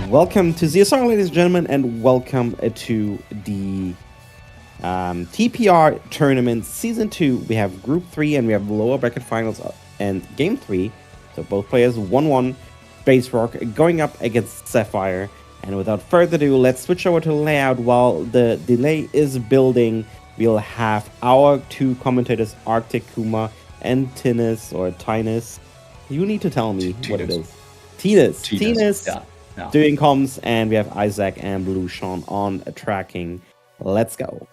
Welcome to ZSR, ladies and gentlemen, and welcome to the TPR tournament season 2. We have group 3 and we have lower bracket finals and game 3. So both players 1-1, SpaceRawk going up against Sapphire. And without further ado, let's switch over to the layout. While the delay is building, we'll have our two commentators, Arctic Kuma and Tinus or Tinus. You need to tell me what it is. Tinus. Yeah. Doing comms, and we have Isaac and Blue Sean on tracking. Let's go.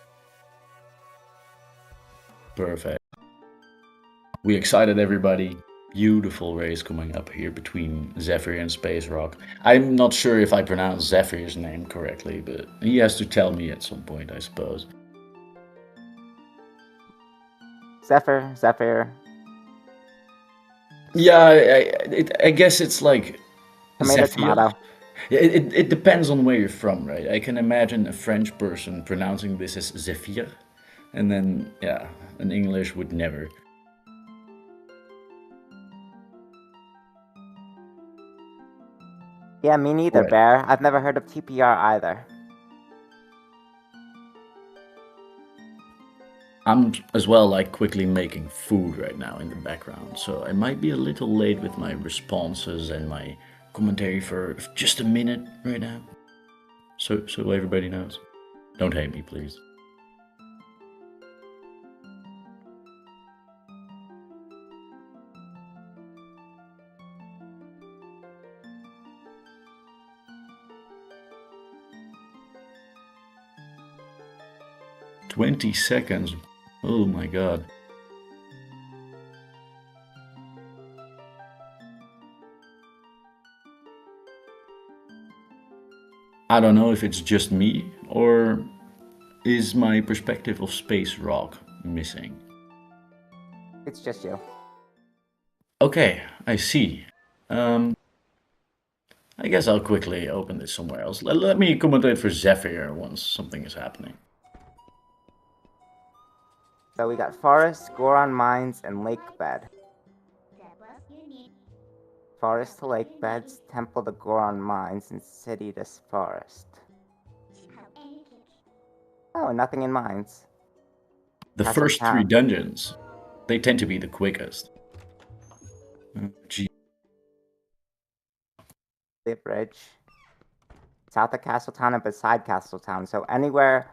Perfect. We excited everybody. Beautiful race coming up here between Zephyr and SpaceRawk. I'm not sure if I pronounced Zephyr's name correctly, but he has to tell me at some point, I suppose. Zephyr. Yeah, I guess it's like tomato. It depends on where you're from, right? I can imagine a French person pronouncing this as Zephyr, and then, yeah, an English would never. Yeah, me neither, Right. Bear. I've never heard of TPR either. I'm as well like quickly making food right now in the background, so I might be a little late with my responses and my commentary for just a minute right now. So everybody knows. Don't hate me, please. "20 seconds. Oh my god. I don't know if it's just me, or is my perspective of SpaceRawk missing? It's just you. Okay, I see. I guess I'll quickly open this somewhere else. Let me commentate for Zephyr once something is happening. So we got Forest, Goron Mines, and Lake Bed. Forest to Lake Beds, Temple to Goron Mines, and City to Forest. Oh, nothing in mines. The Castle first Town. 3 dungeons, they tend to be the quickest. Gee. The bridge. South of Castletown and beside Castletown. So anywhere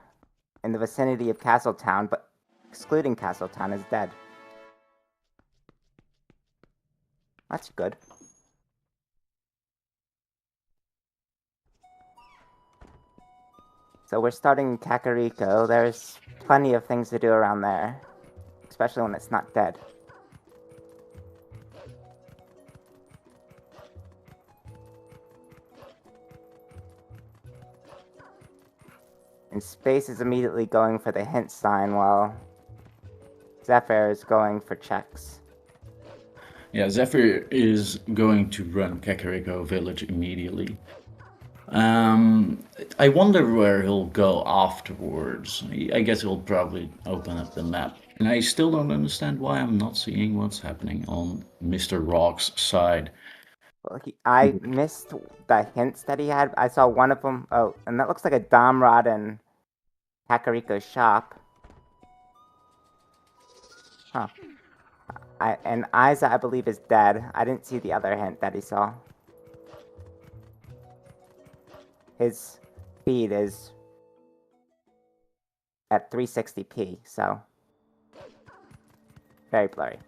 in the vicinity of Castletown, but excluding Castletown, is dead. That's good. So we're starting in Kakariko. There's plenty of things to do around there, especially when it's not dead. And Space is immediately going for the hint sign while Zephyr is going for checks. Yeah, Zephyr is going to run Kakariko Village immediately. I wonder where he'll go afterwards. I guess he'll probably open up the map. And I still don't understand why I'm not seeing what's happening on Mr. Rock's side. Well, I missed the hints that he had. I saw one of them. Oh, and that looks like a Domrod in Kakariko's shop. Huh. And Isa, I believe, is dead. I didn't see the other hint that he saw. His speed is at 360p, so very blurry.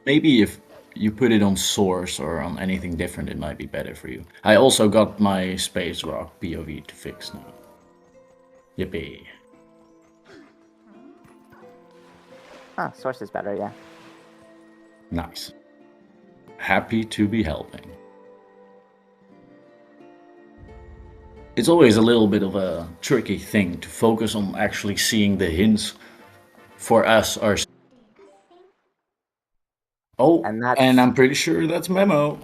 Maybe if you put it on source or on anything different, it might be better for you. I also got my SpaceRawk POV to fix now. Yippee. Huh, source is better, yeah. Nice. Happy to be helping. It's always a little bit of a tricky thing to focus on actually seeing the hints for us ourselves. Oh, and I'm pretty sure that's Memo.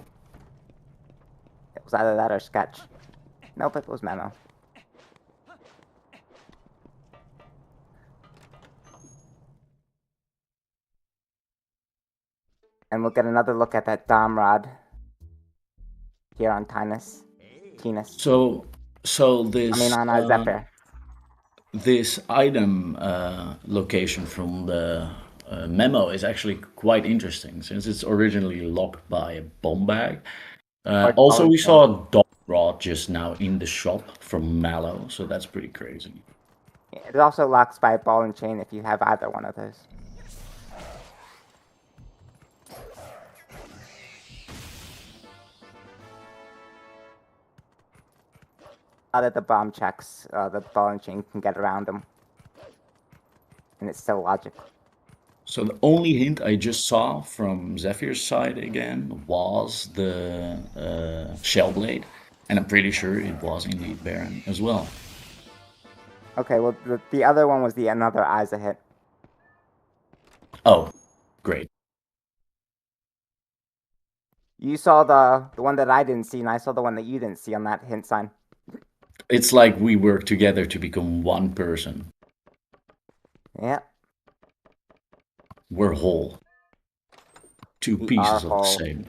It was either that or Sketch. Nope, it was Memo. And we'll get another look at that Domrod here on Tinus. So this On Zephyr. this item location from the memo is actually quite interesting since it's originally locked by a bomb bag. Also, we saw a dog rod just now in the shop from Mallow, so that's pretty crazy. It also locks by a ball and chain if you have either one of those. Out of the bomb checks, the ball and chain can get around them. And it's still logical. So the only hint I just saw from Zephyr's side again was the shell blade, and I'm pretty sure it was indeed Baron as well. Okay, well the other one was the another Isa hit. Oh, great. You saw the one that I didn't see, and I saw the one that you didn't see on that hint sign. It's like we work together to become one person. Yeah. We're whole. Two pieces of the same.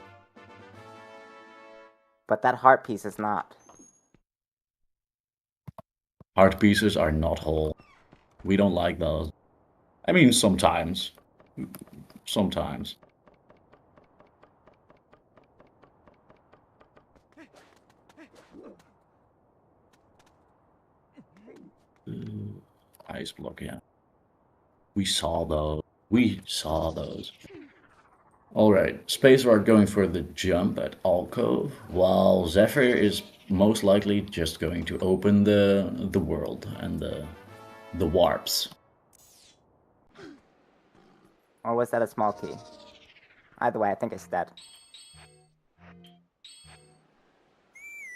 But that heart piece is not. Heart pieces are not whole. We don't like those. I mean, sometimes. Sometimes. Ice block, yeah. We saw those. We saw those. Alright, SpaceRawk going for the jump at Alcove, while Zephyr is most likely just going to open the world and the warps. Or was that a small key? Either way, I think it's dead.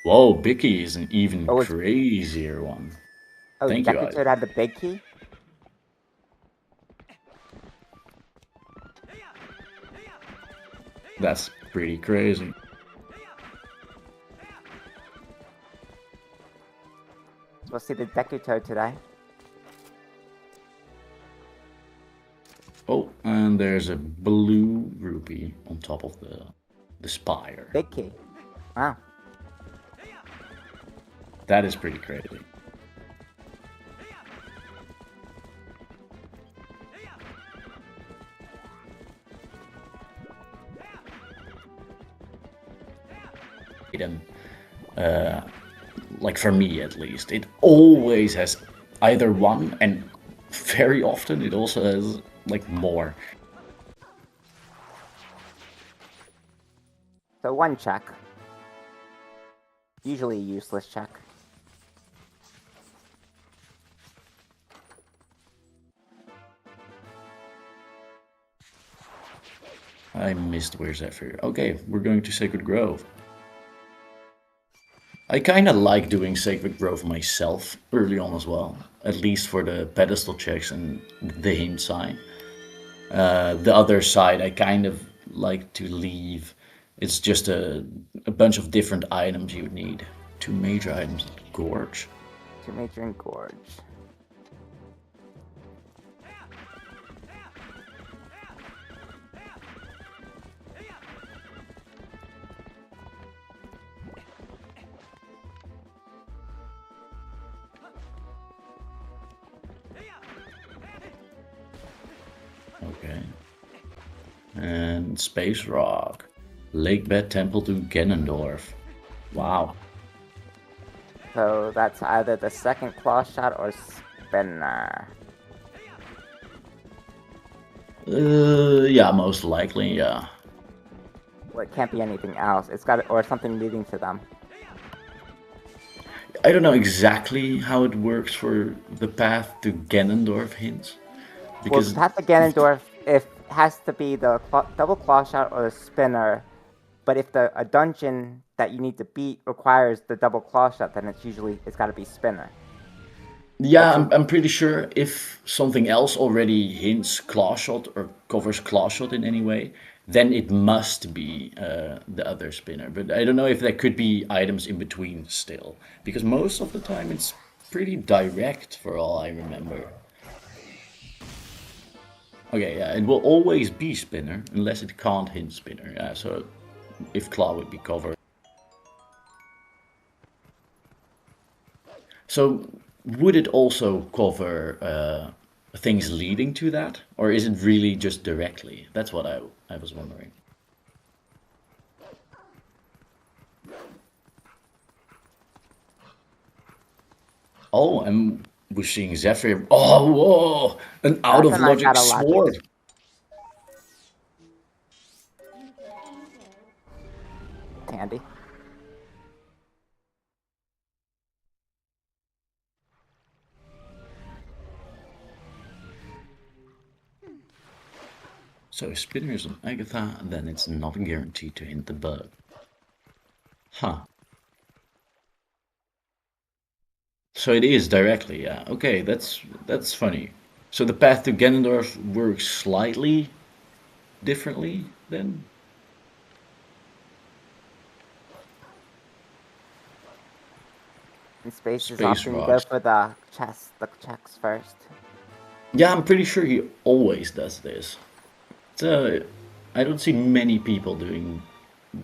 Whoa, big key is an even crazier one. Oh, Thank you, Deku had the big key? That's pretty crazy. We'll see the Deku today. Oh, and there's a blue rupee on top of the spire. Big key. Wow. That is pretty crazy. Like for me at least, it always has either one, and very often it also has like more. So one check. Usually a useless check. I missed where's Zephyr. Okay, we're going to Sacred Grove. I kinda like doing Sacred Grove myself early on as well, at least for the pedestal checks and the hint sign. The other side I kind of like to leave. It's just a bunch of different items you would need. 2 major items, Gorge. 2 major and Gorge. Okay. And SpaceRawk. Lakebed Temple to Ganondorf. Wow. So that's either the second claw shot or spinner. Yeah, most likely, yeah. Well, it can't be anything else. It's got or something leading to them. I don't know exactly how it works for the path to Ganondorf hints. Because well, the path to Ganondorf, it has to be the double claw shot or the spinner. But if a dungeon that you need to beat requires the double claw shot, then it's got to be spinner. Yeah, I'm pretty sure if something else already hints claw shot or covers claw shot in any way, then it must be the other spinner. But I don't know if there could be items in between still, because most of the time it's pretty direct for all I remember. Okay, yeah, it will always be spinner unless it can't hint spinner. Yeah, so if claw would be covered. So would it also cover things leading to that, or is it really just directly? That's what I was wondering. Oh, and we're seeing Zephyr. Oh, whoa! An out That's of a nice logic out of logic. sword. Handy. So if Spinner is on Agatha, then it's not guaranteed to hint the bug. Huh. So it is directly, yeah. Okay, that's funny. So the path to Ganondorf works slightly differently then? In space is Space often you go rocks. for the checks first. Yeah, I'm pretty sure he always does this. So I don't see many people doing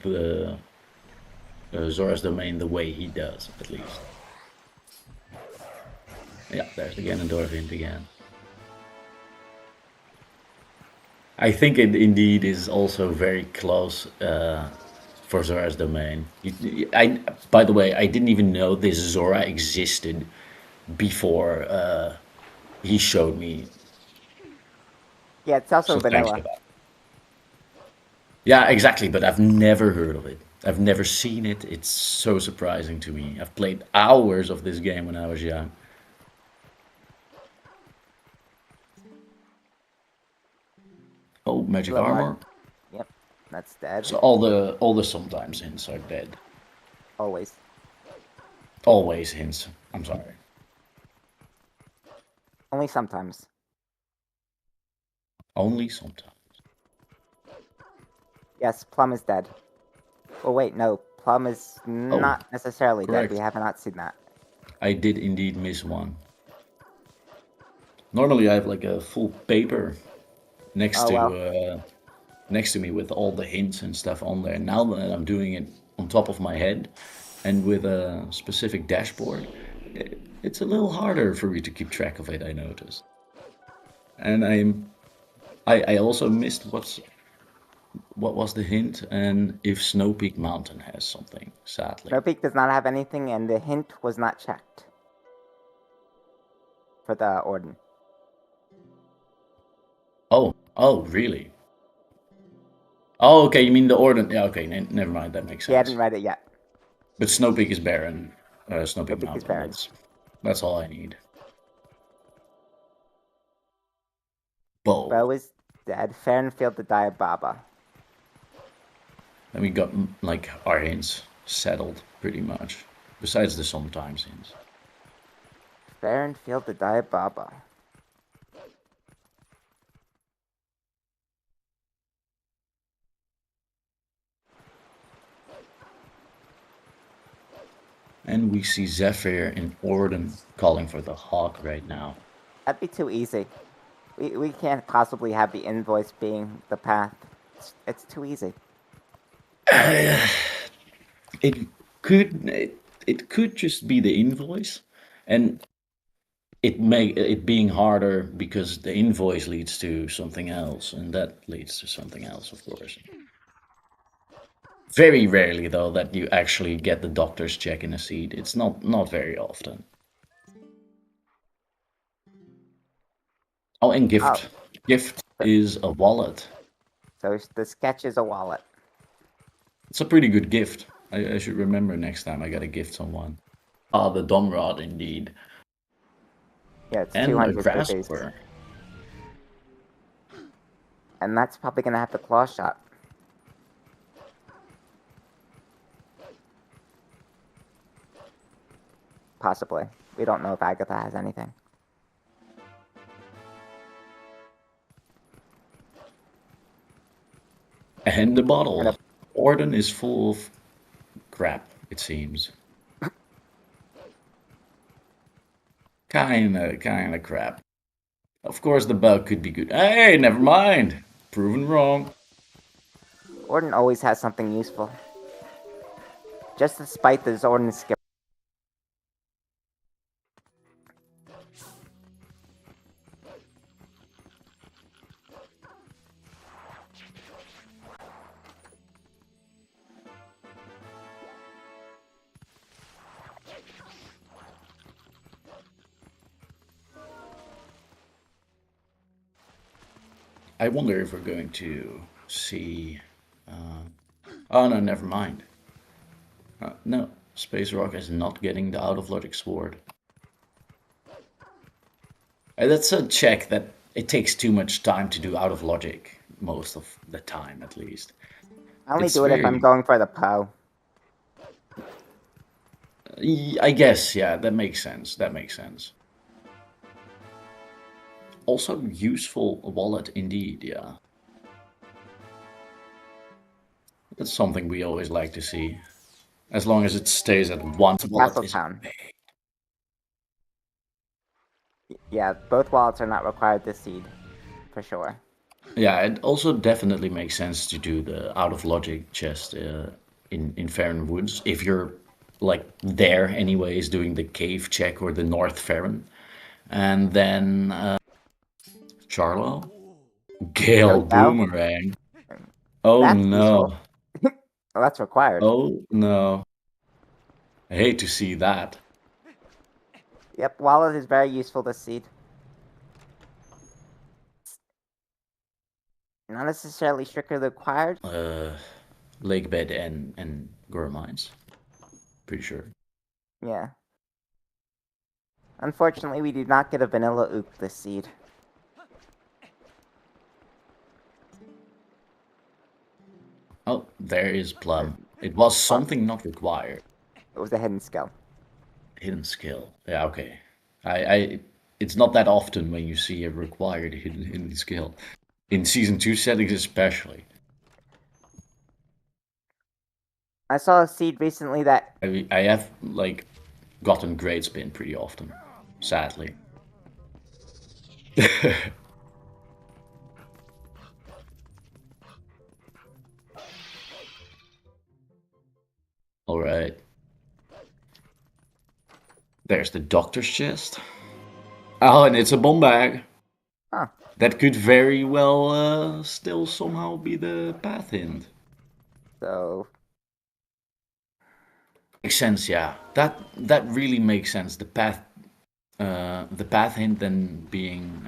the Zora's Domain the way he does, at least. Yeah, there's the Ganondorf hint again. I think it indeed is also very close for Zora's Domain. By the way, I didn't even know this Zora existed before he showed me. Yeah, it's also So thanks vanilla. for that. Yeah, exactly, but I've never heard of it. I've never seen it. It's so surprising to me. I've played hours of this game when I was young. Oh, magic Little armor. Yep, that's dead. So all the sometimes hints are dead. Always. Always hints. I'm sorry. Only sometimes. Only sometimes. Yes, Plum is dead. Oh wait, no. Plum is not necessarily correct. dead. We have not seen that. I did indeed miss one. Normally I have like a full paper next Oh to well. next to me with all the hints and stuff on there. Now that I'm doing it on top of my head and with a specific dashboard, it's a little harder for me to keep track of it, I noticed. And I also missed what was the hint and if Snow Peak Mountain has something, sadly. Snow Peak does not have anything, and the hint was not checked for the Orden. Oh, really? Oh, okay, you mean the Orden. Yeah, okay, never mind, that makes He hadn't sense. read it yet. But Snow Peak is barren. Snow Peak Peak is Mountain, barren. that's all I need. Bow. Bo is dead. Fairnfield the Diababa. And we got like our hints settled pretty much. Besides the sometimes hints. Fairnfield the Diababa. And we see Zephyr in Orden calling for the hawk right now. That'd be too easy. We can't possibly have the invoice being the path. It's too easy. It could just be the invoice, and it being harder because the invoice leads to something else, and that leads to something else, of course. Very rarely, though, that you actually get the doctor's check in a seed. It's not very often. Oh, and gift. Oh. Gift is a wallet. So the sketch is a wallet. It's a pretty good gift. I should remember next time I got a gift someone. Ah, the Domrod, indeed. Yeah, it's And 200 a rupees. Grasper. And that's probably gonna have the claw shot. Possibly. We don't know if Agatha has anything. And the bottle. Orden is full of crap, it seems. Kinda crap. Of course the bug could be good. Hey, never mind. Proven wrong. Orden always has something useful. Just despite the Orden skill. I wonder if we're going to see. Oh no, never mind. No, SpaceRawk is not getting the out of logic sword. That's a check that it takes too much time to do out of logic, most of the time at least. I only It's do it if I'm very- going for the Poe. I guess, yeah, that makes sense. That makes sense. Also, useful wallet indeed, yeah. That's something we always like to see. As long as it stays at one wallet. Castle Town. Yeah, both wallets are not required this seed, for sure. Yeah, it also definitely makes sense to do the out of logic chest in Farron Woods if you're like there anyways doing the cave check or the North Farron. And then Charlo? Gale There we go. Boomerang. Oh That's no. useful. Well, that's required. Oh no. I hate to see that. Yep, wallet is very useful this seed. Not necessarily strictly required. Lake Bed and Gore Mines. Pretty sure. Yeah. Unfortunately, we do not get a vanilla ook this seed. Oh, there is Plum. It was something not required. It was a hidden skill. Hidden skill. Yeah, okay. It's not that often when you see a required hidden skill. In Season 2 settings especially. I saw a seed recently that... I have, like, gotten Great Spin pretty often. Sadly. Alright. There's the doctor's chest. Oh, and it's a bomb bag. Huh. That could very well still somehow be the path hint. So... Makes sense, yeah. That really makes sense. The path hint then being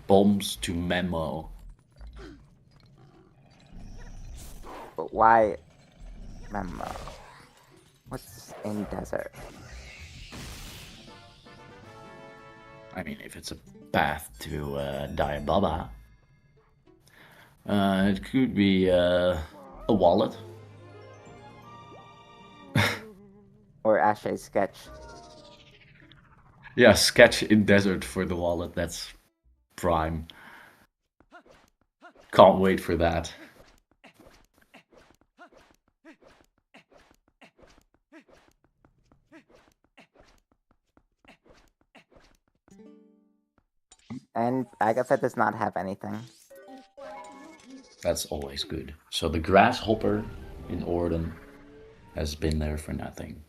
bombs to memo. But why... Memo? What's in desert? I mean, if it's a path to Diababa, it could be a wallet. Or Ashay's sketch. Yeah, sketch in desert for the wallet. That's prime. Can't wait for that. And Agatha does not have anything. That's always good. So the grasshopper in Orden has been there for nothing.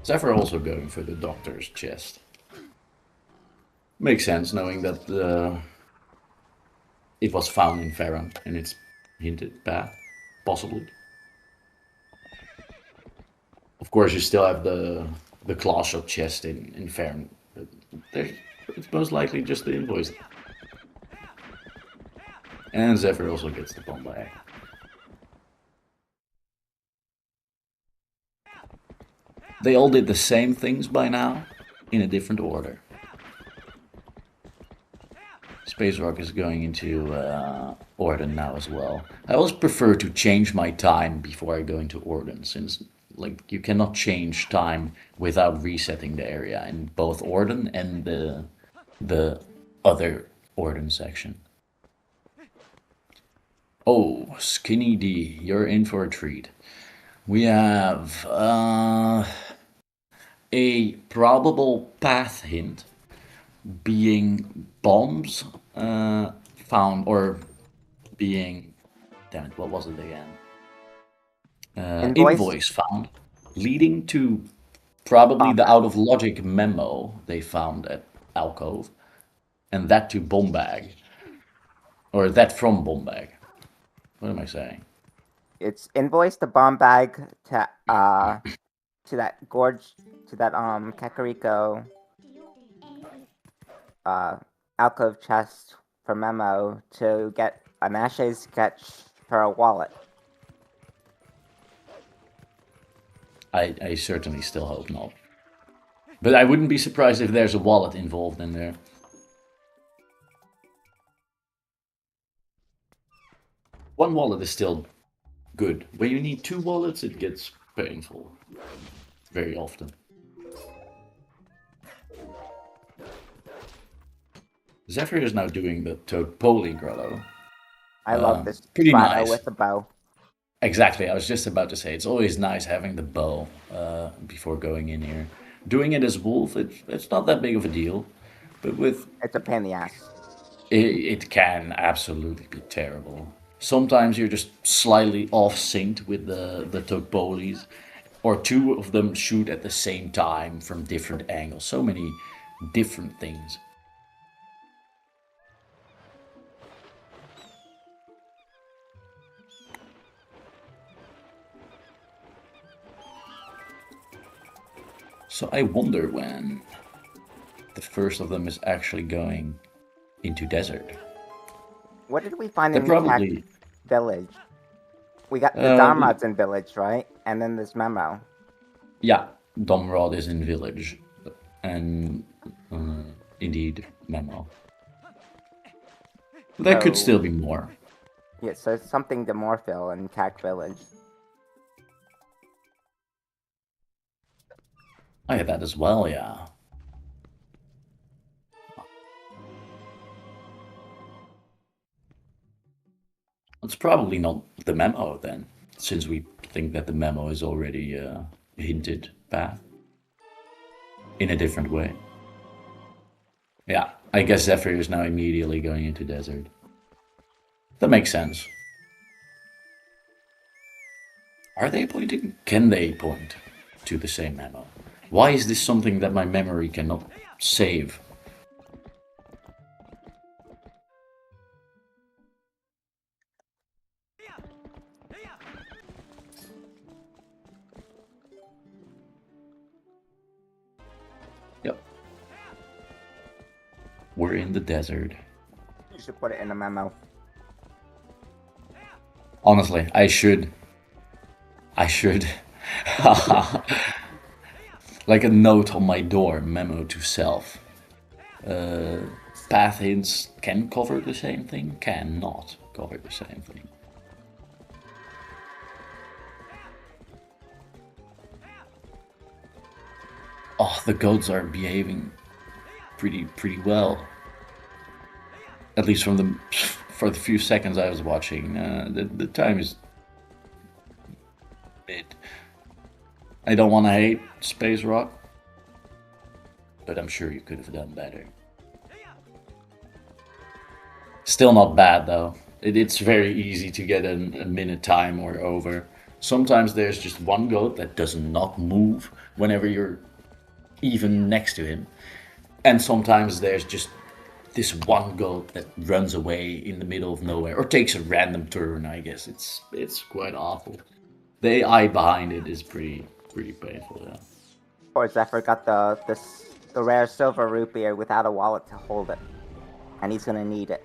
Zephyr also going for the doctor's chest. Makes sense knowing that it was found in Farron and it's hinted path, possibly. Of course, you still have the claw shot chest in Farron. But it's most likely just the invoice. And Zephyr also gets the bomb bag. They all did the same things by now, in a different order. SpaceRawk is going into Orden now as well. I always prefer to change my time before I go into Orden, since like you cannot change time without resetting the area in both Orden and the other Orden section. Oh, Skinny D, you're in for a treat. We have a probable path hint being bombs found, or being, damn it, what was it again? Invoice found, leading to probably the out of logic memo they found at Alcove, and that to Bombag, or that from Bombag. What am I saying? It's invoice the bomb bag to that gorge, to that Kakariko alcove chest for Memo to get a Nache sketch for a wallet. I certainly still hope not. But I wouldn't be surprised if there's a wallet involved in there. One wallet is still good. When you need 2 wallets, it gets painful. Very often. Zephyr is now doing the Toad Grotto. I love this pretty spot nice. with the bow. Exactly, I was just about to say, it's always nice having the bow before going in here. Doing it as Wolf, it's not that big of a deal. But with... It's a pain in the ass. It can absolutely be terrible. Sometimes you're just slightly off-synced with the Toad or 2 of them shoot at the same time from different angles. So many different things. So I wonder when the first of them is actually going into desert. What did we find They're in probably... the village? We got the Domrods in village, right? And then this Memo. Yeah, Domrod is in village. And indeed, Memo. There could still be more. Yeah, so it's something to Morphil in Cac Village. I had that as well, yeah. It's probably not the Memo then, since we think that the Memo is already hinted path in a different way. Yeah, I guess Zephyr is now immediately going into desert. That makes sense. Are they pointing? Can they point to the same Memo? Why is this something that my memory cannot save? Yep. We're in the desert. You should put it in a Memo. Honestly, I should. Like a note on my door, memo to self. Path hints can cover the same thing, cannot cover the same thing. Oh, the goats are behaving pretty well. At least for the few seconds I was watching. The time is mid. I don't want to hate SpaceRawk, but I'm sure you could have done better. Still not bad though. It's very easy to get a minute time or over. Sometimes there's just one goat that does not move whenever you're even next to him. And sometimes there's just this one goat that runs away in the middle of nowhere or takes a random turn, I guess. It's quite awful. The AI behind it is pretty painful, yeah. Or Zephyr got the rare silver rupee without a wallet to hold it. And he's gonna need it.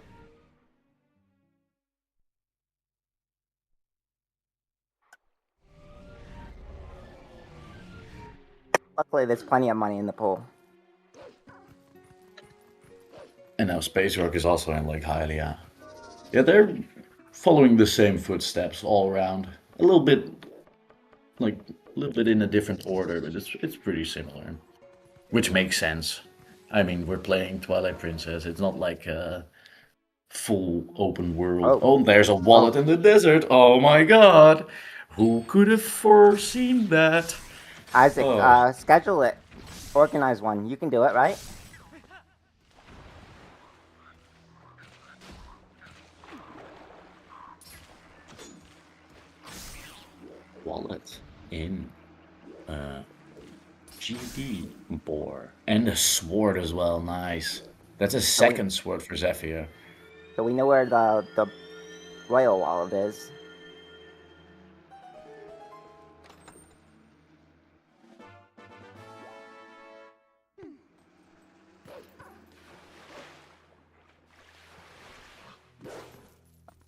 Luckily, there's plenty of money in the pool. And now SpaceRawk is also in Lake Hylia. Yeah, they're following the same footsteps all around. A little bit in a different order, but it's pretty similar. Which makes sense. I mean, we're playing Twilight Princess. It's not like a full open world. Oh, there's a wallet in the desert. Oh my god. Who could have foreseen that? Isaac, schedule it. Organize one. You can do it, right? Wallet in GD bore. And a sword as well, nice. That's a second sword for Zephyr. So we know where the royal wallet is.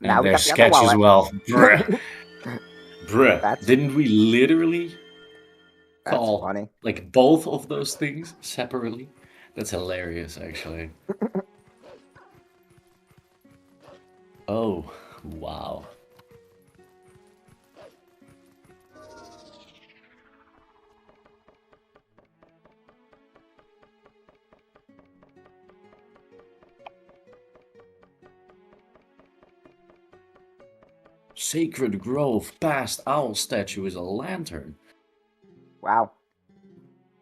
Now And we there's got the other sketch as wallet. well. Bruh. Bruh. That's- Didn't we literally That's call funny. like both of those things separately? That's hilarious, actually. Oh, wow. Sacred Grove past owl statue is a lantern. Wow.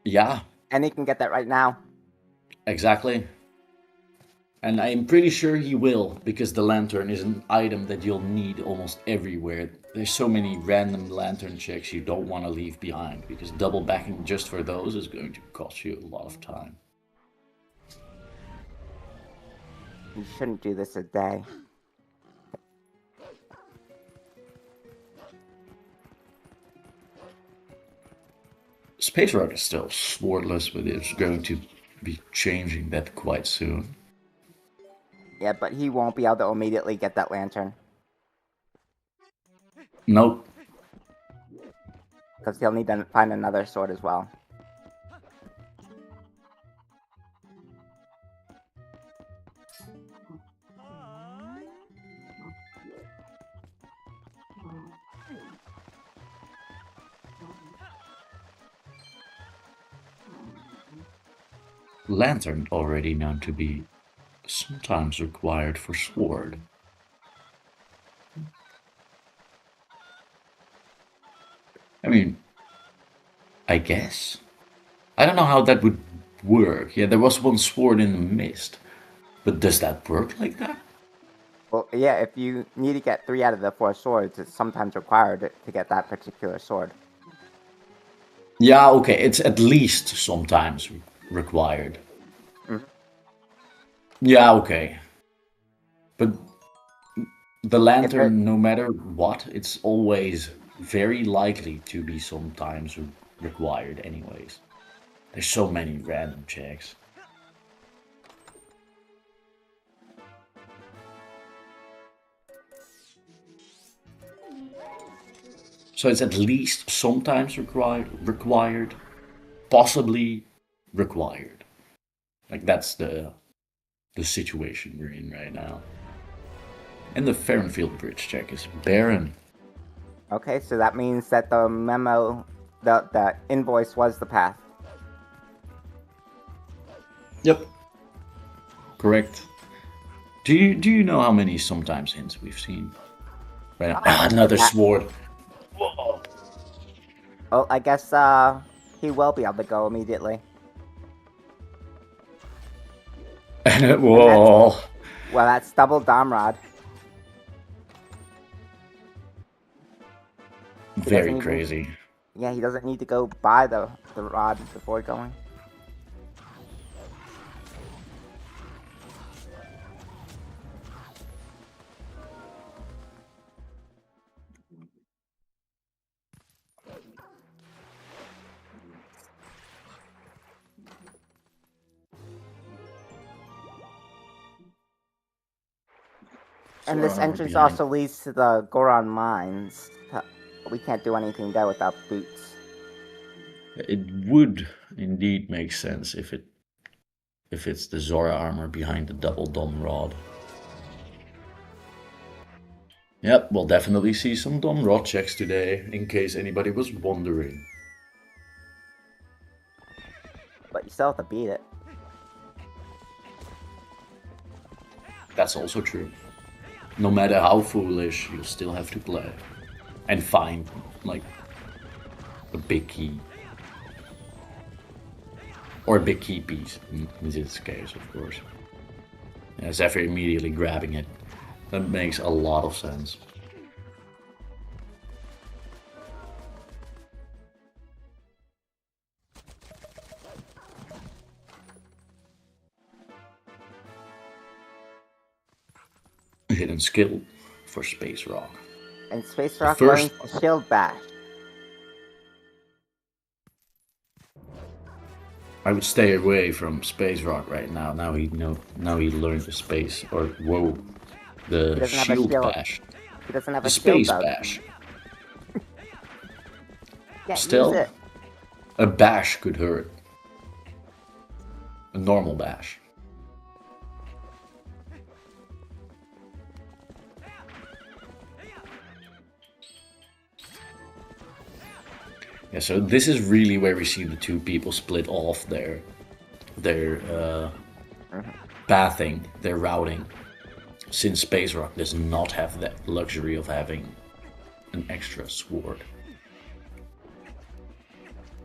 Yeah, And he can get that right now. exactly. And I'm pretty sure he will, because the lantern is an item that you'll need almost everywhere. There's so many random lantern checks you don't want to leave behind, because double backing just for those is going to cost you a lot of time. You shouldn't do this a day. SpaceRawk is still swordless, but it's going to be changing that quite soon. Yeah, but he won't be able to immediately get that lantern. Nope. Because he'll need to find another sword as well. Lantern already known to be sometimes required for sword. I mean, I guess. I don't know how that would work. Yeah, there was one sword in the mist. But does that work like that? Well, yeah, if you need to get 3 out of the 4 swords, it's sometimes required to get that particular sword. Yeah, okay, it's at least sometimes required. Mhm. Yeah, okay. But the lantern, no matter what, it's always very likely to be sometimes required anyways. There's so many random checks. So it's at least sometimes required, possibly required. Like that's the situation we're in right now. And the Farrenfield Bridge check is barren. Okay, so that means that the memo, the invoice was the path. Yep. Correct. Do you know how many sometimes hints we've seen? Right now. Another sword. Whoa. Well, I guess he will be able to go immediately. Whoa. Well, that's double Domrod. Very crazy. Yeah, he doesn't need to go buy the rod before going. And this entrance also leads to the Goron Mines. We can't do anything there without boots. It would indeed make sense if it's the Zora armor behind the double dome rod. Yep, we'll definitely see some dome rod checks today, in case anybody was wondering. But you still have to beat it. That's also true. No matter how foolish, you still have to play. And find, like, a big key. Or a big key piece, in this case, of course. Yeah, Zephyr immediately grabbing it. That makes a lot of sense. Hidden skill for SpaceRawk. And SpaceRawk learns the Shield Bash. I would stay away from SpaceRawk right now. Now he learned the space. Or whoa, He The doesn't have a shield shield. bash. He doesn't have The a shield space though. bash. Can't Still, use it. a bash could hurt. A normal bash. Yeah, so this is really where we see the two people split off their pathing, their routing. Since SpaceRawk does not have that luxury of having an extra sword.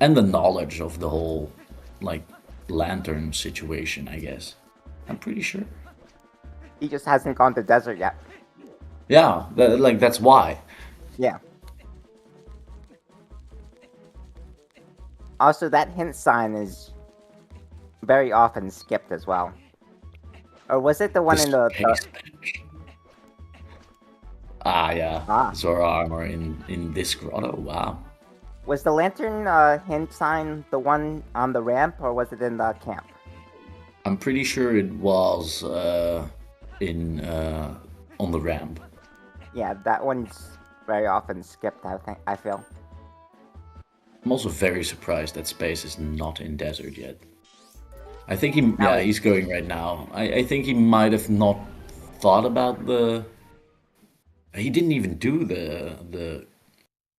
And the knowledge of the whole, like, lantern situation, I guess. I'm pretty sure. He just hasn't gone to desert yet. Yeah, that's why. Yeah. Also, that hint sign is very often skipped as well. Or was it the one in the... Space bash. Ah, yeah. Ah. Zora armor in this grotto. Wow. Was the lantern hint sign the one on the ramp, or was it in the camp? I'm pretty sure it was on the ramp. Yeah, that one's very often skipped, I feel. I'm also very surprised that Space is not in desert yet. I think he's going right now. I think he might have not thought about the... He didn't even do the...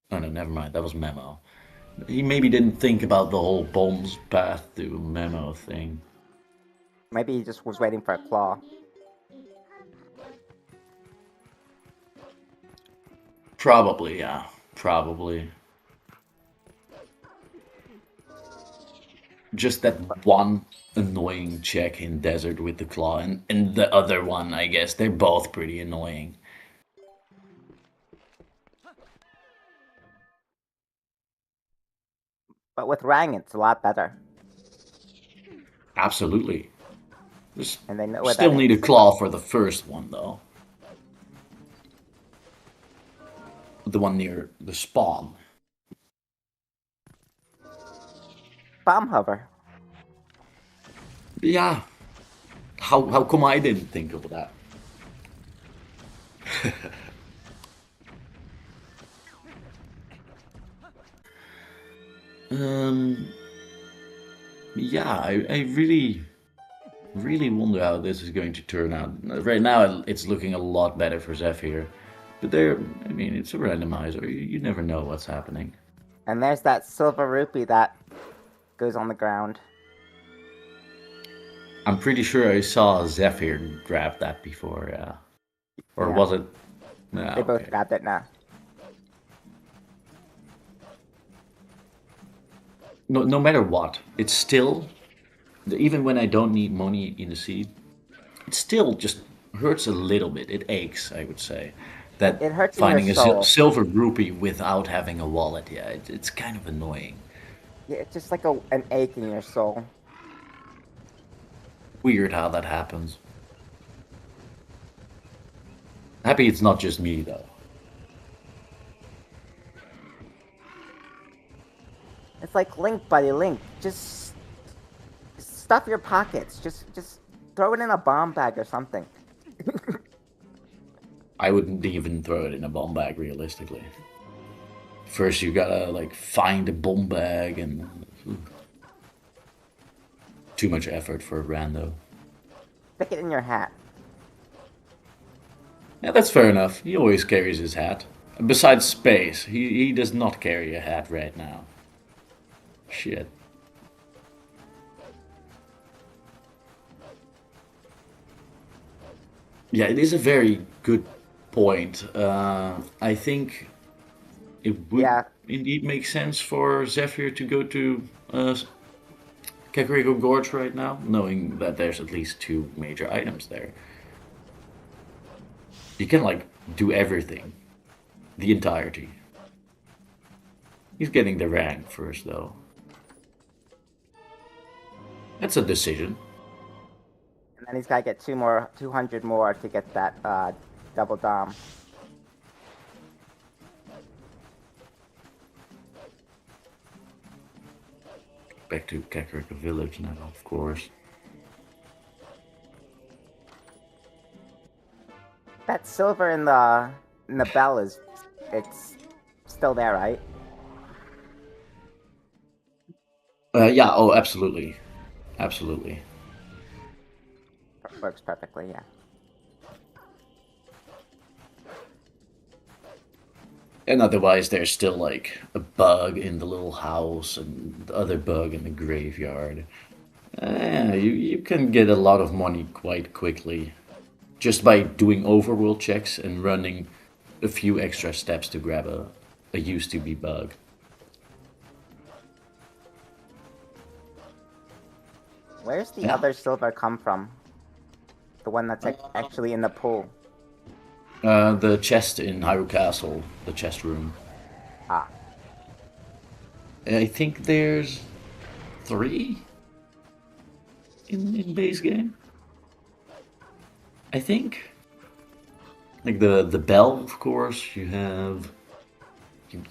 Oh no, never mind, that was Memo. He maybe didn't think about the whole bombs path to Memo thing. Maybe he just was waiting for a claw. Probably, yeah. Probably. Just that one annoying check in desert with the claw, and the other one, I guess. They're both pretty annoying. But with Rang, it's a lot better. Absolutely. And they know what Still that need a is. claw for the first one, though. The one near the spawn. Bomb hover. Yeah. How come I didn't think of that? Yeah, I really wonder how this is going to turn out. Right now, it's looking a lot better for Zephyr. But I mean, it's a randomizer. You never know what's happening. And there's that silver rupee that goes on the ground. I'm pretty sure I saw Zephyr grab that before, yeah. Or Yeah. was it? No, They both okay. grabbed it now. No matter what, it's still, even when I don't need money in the seed, it still just hurts a little bit. It aches, I would say. That It hurts in your finding a soul. silver rupee without having a wallet, yeah, it's kind of annoying. Yeah, it's just like an ache in your soul. Weird how that happens. Happy it's not just me, though. It's like Link, buddy, Link. Just stuff your pockets. Just throw it in a bomb bag or something. I wouldn't even throw it in a bomb bag, realistically. First, you gotta, like, find a bomb bag and... Too much effort for a rando. Stick it in your hat. Yeah, that's fair enough. He always carries his hat. Besides Space, he does not carry a hat right now. Shit. Yeah, it is a very good point. I think it would indeed make sense for Zephyr to go to Kakariko Gorge right now, knowing that there's at least 2 major items there. You can, like, do everything. The entirety. He's getting the rank first, though. That's a decision. And then he's gotta get 200 more to get that double dom. Back to Kakariko Village now, of course. that silver in the bell it's still there, right? Yeah. Oh, absolutely, absolutely. Works perfectly, yeah. And otherwise, there's still like a bug in the little house and the other bug in the graveyard. You can get a lot of money quite quickly just by doing overworld checks and running a few extra steps to grab a used to be bug. Where's the Yeah. other silver come from? The one that's actually in the pool. The chest in Hyrule Castle, the chest room. Ah. I think there's 3 in base game. I think. Like the bell, of course. You have.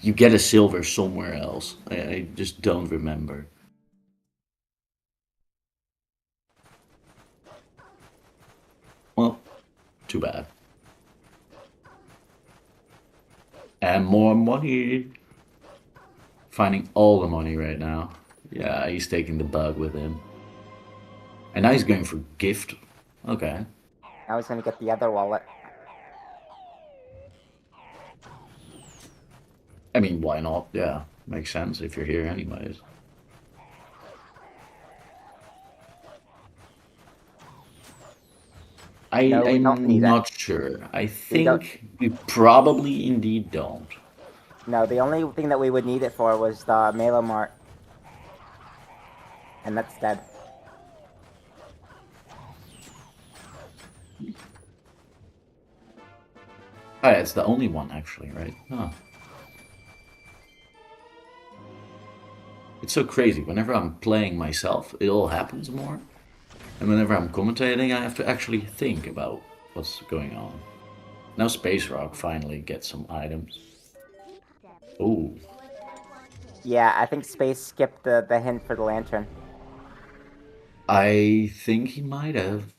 You get a silver somewhere else. I just don't remember. Well, too bad. And more money. Finding all the money right now. Yeah, he's taking the bug with him. And now he's going for gift. Okay. I was gonna get the other wallet. I mean, why not? Yeah, makes sense if you're here anyways. No, we don't I'm need it. not sure. I We don't- think we probably indeed don't. No, the only thing that we would need it for was the Mela Mart. And that's dead. Oh, yeah, it's the only one actually, right? Huh. It's so crazy. Whenever I'm playing myself, it all happens more. And whenever I'm commentating, I have to actually think about what's going on. Now SpaceRawk finally gets some items. Oh, Yeah, I think Space skipped the hint for the lantern. I think he might have.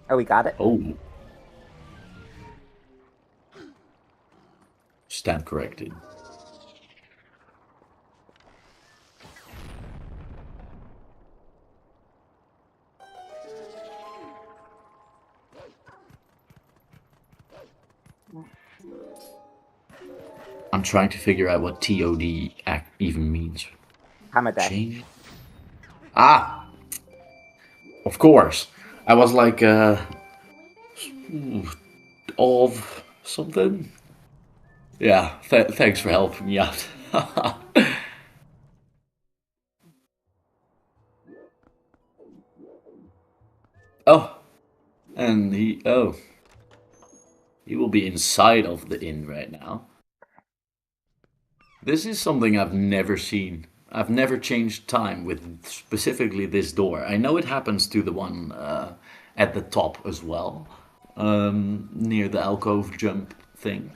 Oh, we got it? Oh. Stand corrected. I'm trying to figure out what TOD even means. Hamaday. Change? Ah! Of course. I was like, of something? Yeah, thanks for helping me out. Oh, and he will be inside of the inn right now. This is something I've never seen. I've never changed time with specifically this door. I know it happens to the one at the top as well, near the alcove jump thing.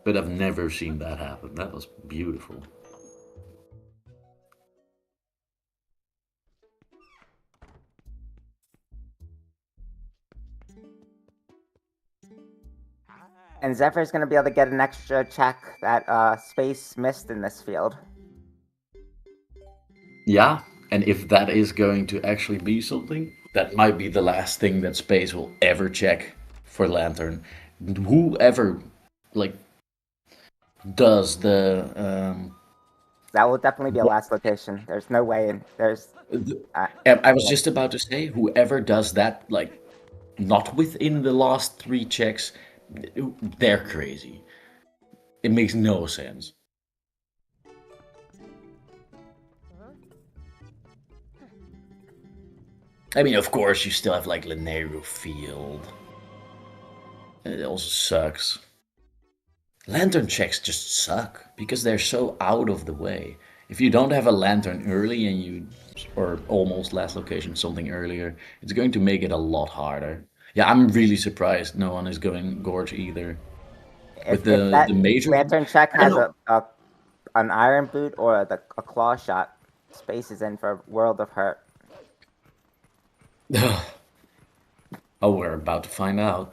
But I've never seen that happen. That was beautiful. And Zephyr's gonna be able to get an extra check that Space missed in this field. Yeah, and if that is going to actually be something, that might be the last thing that Space will ever check for Lantern. Whoever, like, does the That will definitely be a last location. There's no way in there's I was just about to say, whoever does that, like, not within the last 3 checks, they're crazy. It makes no sense. I mean, of course, you still have, like, Lanero Field. It also sucks. Lantern checks just suck, because they're so out of the way. If you don't have a lantern early and you, or almost last location, something earlier, it's going to make it a lot harder. Yeah, I'm really surprised no one is going Gorge either. if With that the major lantern check I don't has an iron boot or a claw shot, Space is in for a world of hurt. Oh, we're about to find out.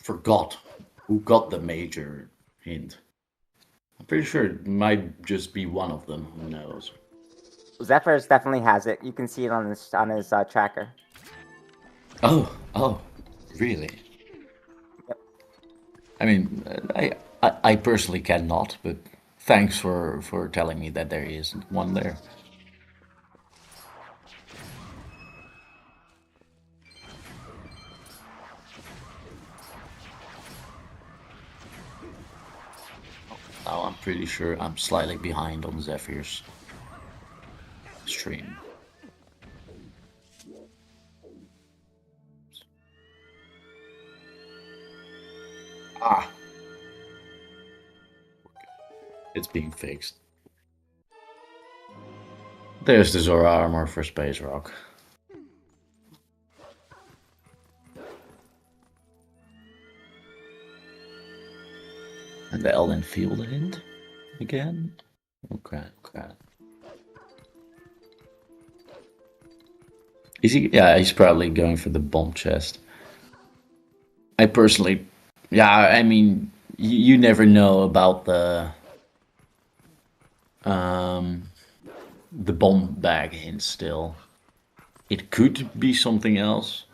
Forgot who got the major hint. I'm pretty sure it might just be one of them. Who knows? Zephyr's definitely has it. You can see it on his tracker. Oh, really? Yep. I mean, I personally cannot, but thanks for telling me that there is one there. Now I'm pretty sure I'm slightly behind on Zephyr's stream. Ah! It's being fixed. There's the Zora armor for SpaceRawk. And the Elden Field hint again? Okay. Is he? Yeah, he's probably going for the bomb chest. I personally, yeah, I mean, you never know about the bomb bag hint still. It could be something else.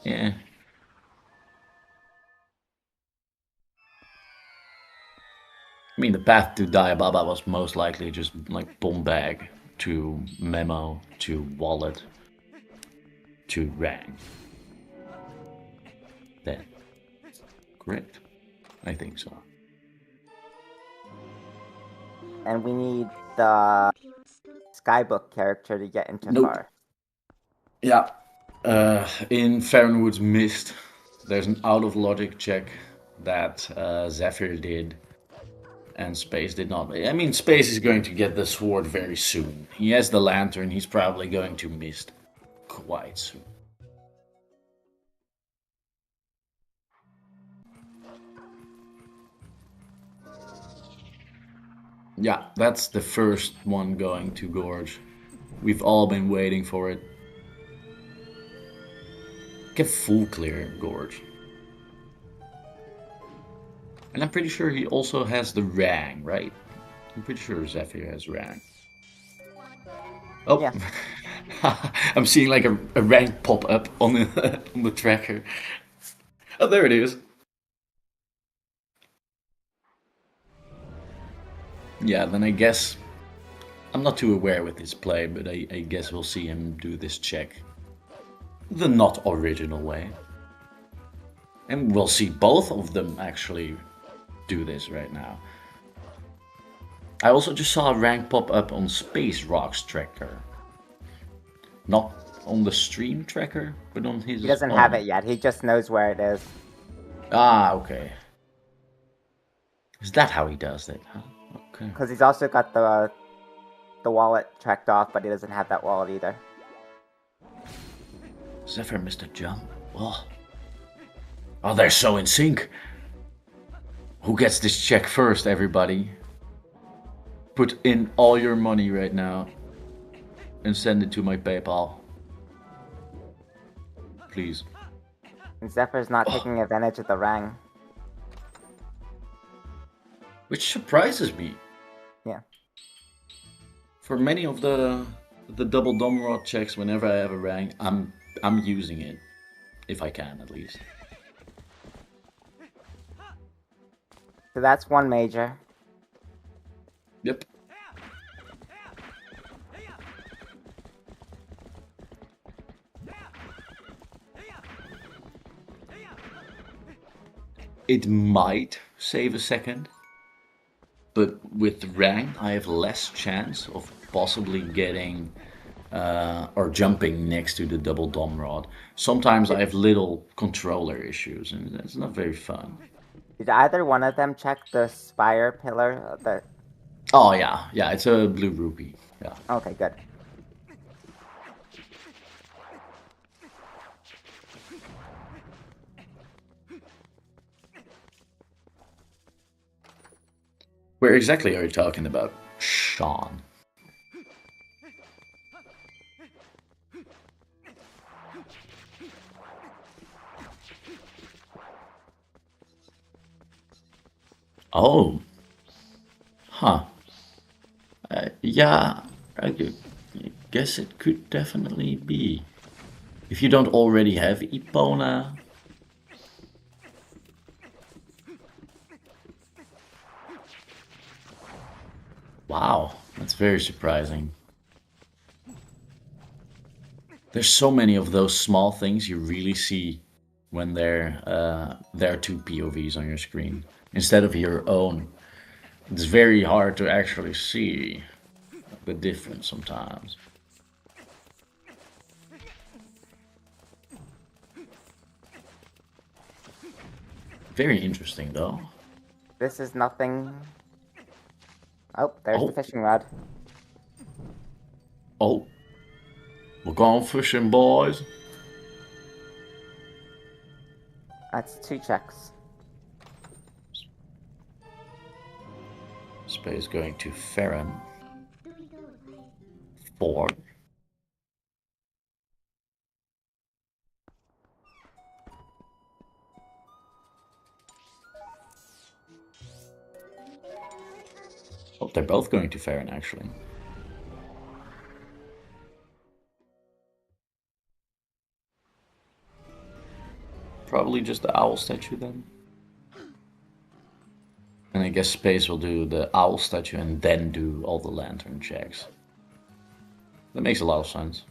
Yeah. I mean, the path to Diababa was most likely just like bomb bag to memo to wallet to rang. Then, correct? I think so. And we need the Skybook character to get into Nope. Far. Yeah. In Farronwood's Mist, there's an out of logic check that Zephyr did and Space did not. I mean, Space is going to get the sword very soon. He has the lantern, he's probably going to Mist quite soon. Yeah, that's the first one going to Gorge. We've all been waiting for it. Get full clear Gorge. And I'm pretty sure he also has the Rang, right? I'm pretty sure Zephyr has Rang. Oh, Yeah. I'm seeing like a rank pop up on the on the tracker. Oh, there it is. Yeah, then I guess I'm not too aware with his play, but I guess we'll see him do this check the not original way, and we'll see both of them actually do this right now. I also just saw a rank pop up on SpaceRawk's tracker. Not on the stream tracker, but on his He doesn't own. have it yet. He just knows where it is. Ah, okay. Is that how he does it? Huh? Okay. Because he's also got the wallet checked off, but he doesn't have that wallet either. Zephyr missed a jump. Oh. Oh, they're so in sync. Who gets this check first, everybody? Put in all your money right now and send it to my PayPal. Please. And Zephyr's not taking advantage of the Rang. Which surprises me. Yeah. For many of the double dom rod checks, whenever I have a rank, I'm using it. If I can, at least. So that's one major. Yep. It might save a second, but with rank, I have less chance of possibly getting or jumping next to the double dom rod. Sometimes I have little controller issues, and it's not very fun. Did either one of them check the spire pillar? Oh yeah, it's a blue rupee. Yeah. Okay, good. Where exactly are you talking about, Sean? Oh. Huh. Yeah, I guess it could definitely be. If you don't already have Epona. Wow, that's very surprising. There's so many of those small things you really see when there are two POVs on your screen instead of your own. It's very hard to actually see the difference sometimes. Very interesting though. This is nothing. Oh, there's the Oh, fishing rod. oh. We're going fishing, boys. That's 2 checks. Space going to Farron. 4. Oh, they're both going to Farron actually. Probably just the owl statue then. And I guess Space will do the owl statue and then do all the lantern checks. That makes a lot of sense.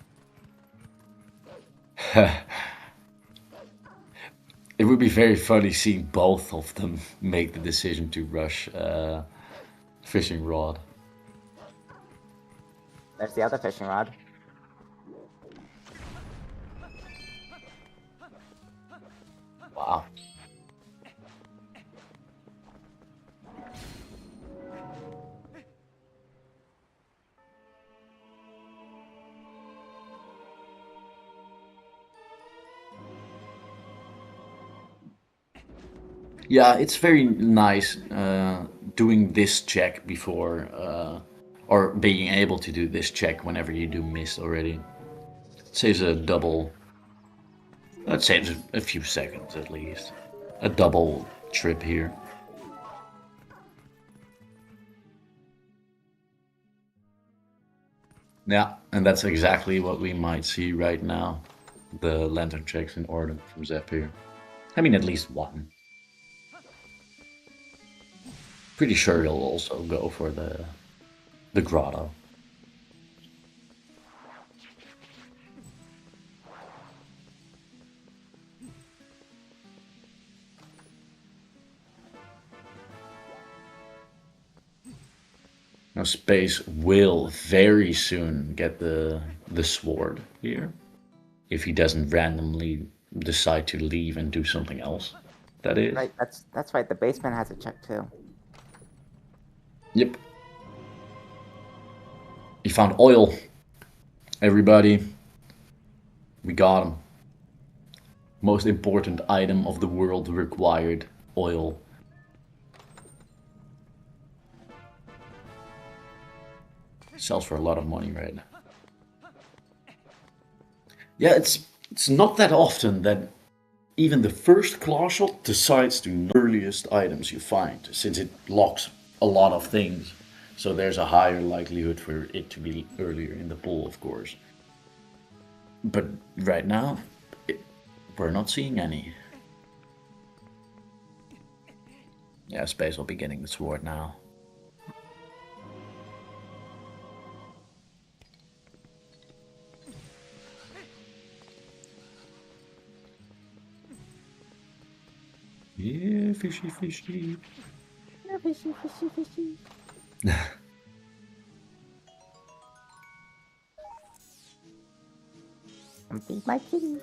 It would be very funny seeing both of them make the decision to rush fishing rod. There's the other fishing rod. Wow. Yeah, it's very nice doing this check before, or being able to do this check whenever you do miss already. It saves a double. That saves a few seconds at least. A double trip here. Yeah, and that's exactly what we might see right now. The lantern checks in order from Zep here. I mean, at least one. Pretty sure he'll also go for the grotto. Now Space will very soon get the sword here. If he doesn't randomly decide to leave and do something else. That is. Right, that's right. The basement has a check too. Yep. He found oil. Everybody. We got him. Most important item of the world required. Oil. Sells for a lot of money right now. Yeah, it's not that often that even the first claw shot decides to earliest items you find, since it locks a lot of things. So there's a higher likelihood for it to be earlier in the pool, of course. But right now, we're not seeing any. Yeah, Space will be getting the sword now. Yeah, fishy, fishy. Yeah, fishy, fishy, fishy. Come feed my kitty.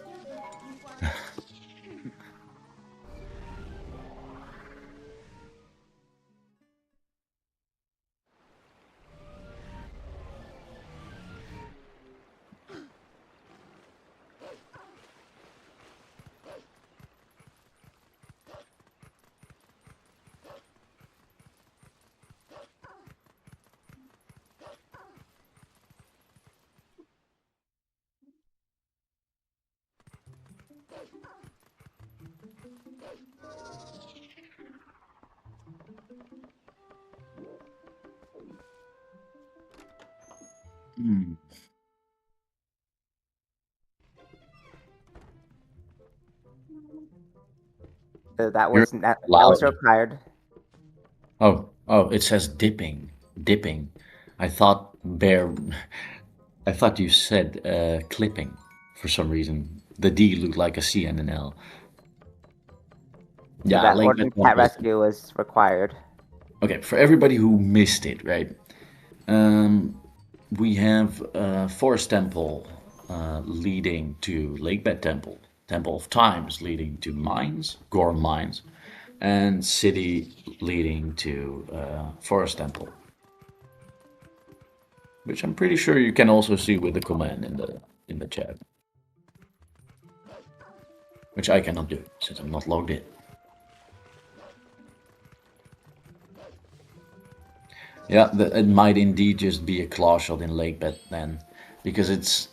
Hmm. So that You're was loud. required. Oh, it says dipping. I thought bear. I thought you said clipping for some reason. The D looked like a C and an L. So Yeah, that like that Orphan one Cat was. Rescue was required. Okay, for everybody who missed it, right? Um, we have Forest Temple leading to Lakebed Temple, Temple of Times leading to Mines, Gorm Mines, and City leading to Forest Temple, which I'm pretty sure you can also see with the command in the chat, which I cannot do since I'm not logged in. Yeah, it might indeed just be a claw shot in Lakebed then, because it's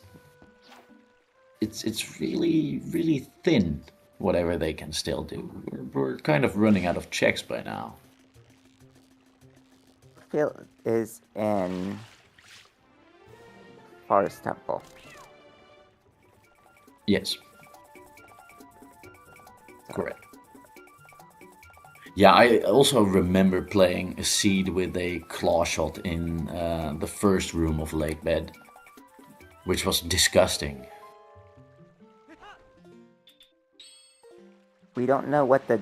really thin. Whatever they can still do, we're kind of running out of checks by now. Phil is in Forest Temple. Yes, correct. Yeah, I also remember playing a seed with a claw shot in the first room of Lakebed, which was disgusting. We don't know what the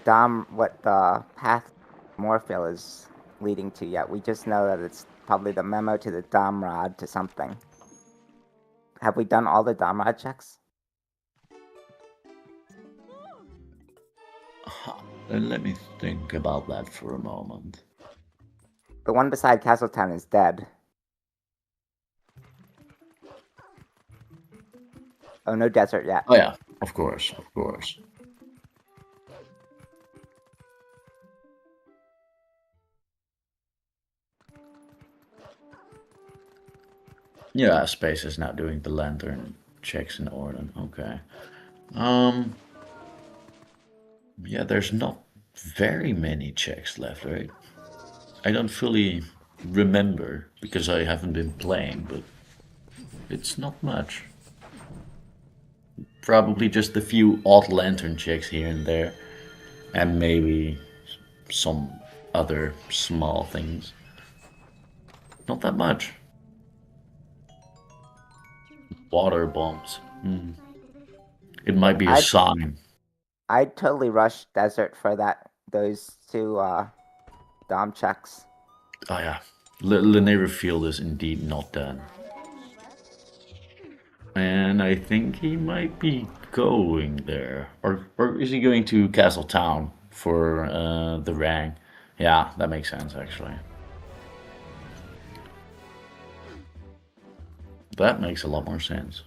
path Morphil is leading to yet. We just know that it's probably the memo to the Dom Rod to something. Have we done all the Dom Rod checks? Let me think about that for a moment. The one beside Castletown is dead. Oh, no desert yet. Oh yeah, of course, of course. Yeah, Space is now doing the lantern checks in order. Okay. Um. Yeah, there's not very many checks left, right? I don't fully remember because I haven't been playing, but it's not much. Probably just a few odd lantern checks here and there, and maybe some other small things. Not that much. Water bombs. It might be a sign. I'd totally rush desert for those two Dom checks. Oh yeah, Linear Field is indeed not done. And I think he might be going there. Or is he going to Castle Town for the rank? Yeah, that makes sense actually. That makes a lot more sense.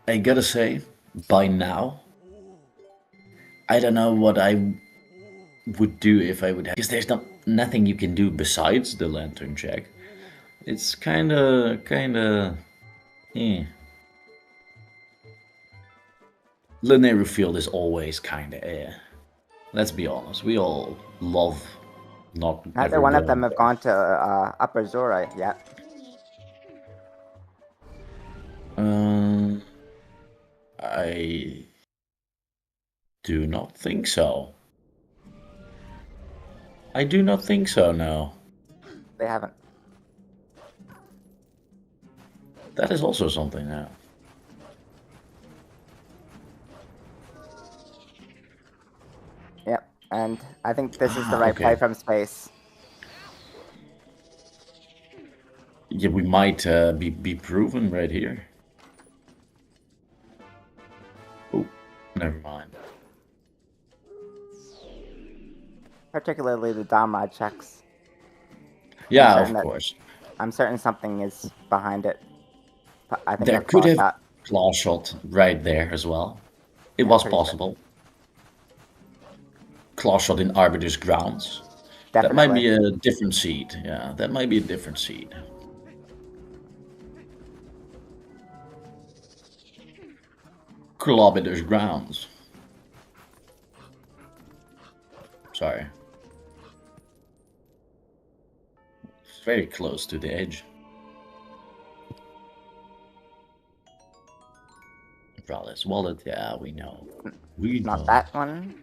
I gotta say, by now, I don't know what I would do if I would have, because there's nothing you can do besides the lantern check. It's kinda, eh. Linear Field is always kinda eh. Let's be honest, we all love not Neither ever one of them going have there. gone to Upper Zora yet. I do not think so. I do not think so, no. They haven't. That is also something now. Yep, and I think this is the right play Okay. from space. Yeah, we might be proven right here. Oh, never mind. Particularly the Dom Rod checks. Yeah, of course. I'm certain something is behind it. I think There a could claw have shot. claw shot right there as well. It Yeah, was pretty sure. possible. Claw shot in Arbiter's grounds. That might Definitely. be a different seed. Yeah, that might be a different seed. kilometers grounds. Sorry. It's very close to the edge. Brother's wallet, yeah, we know. We know. Not that one.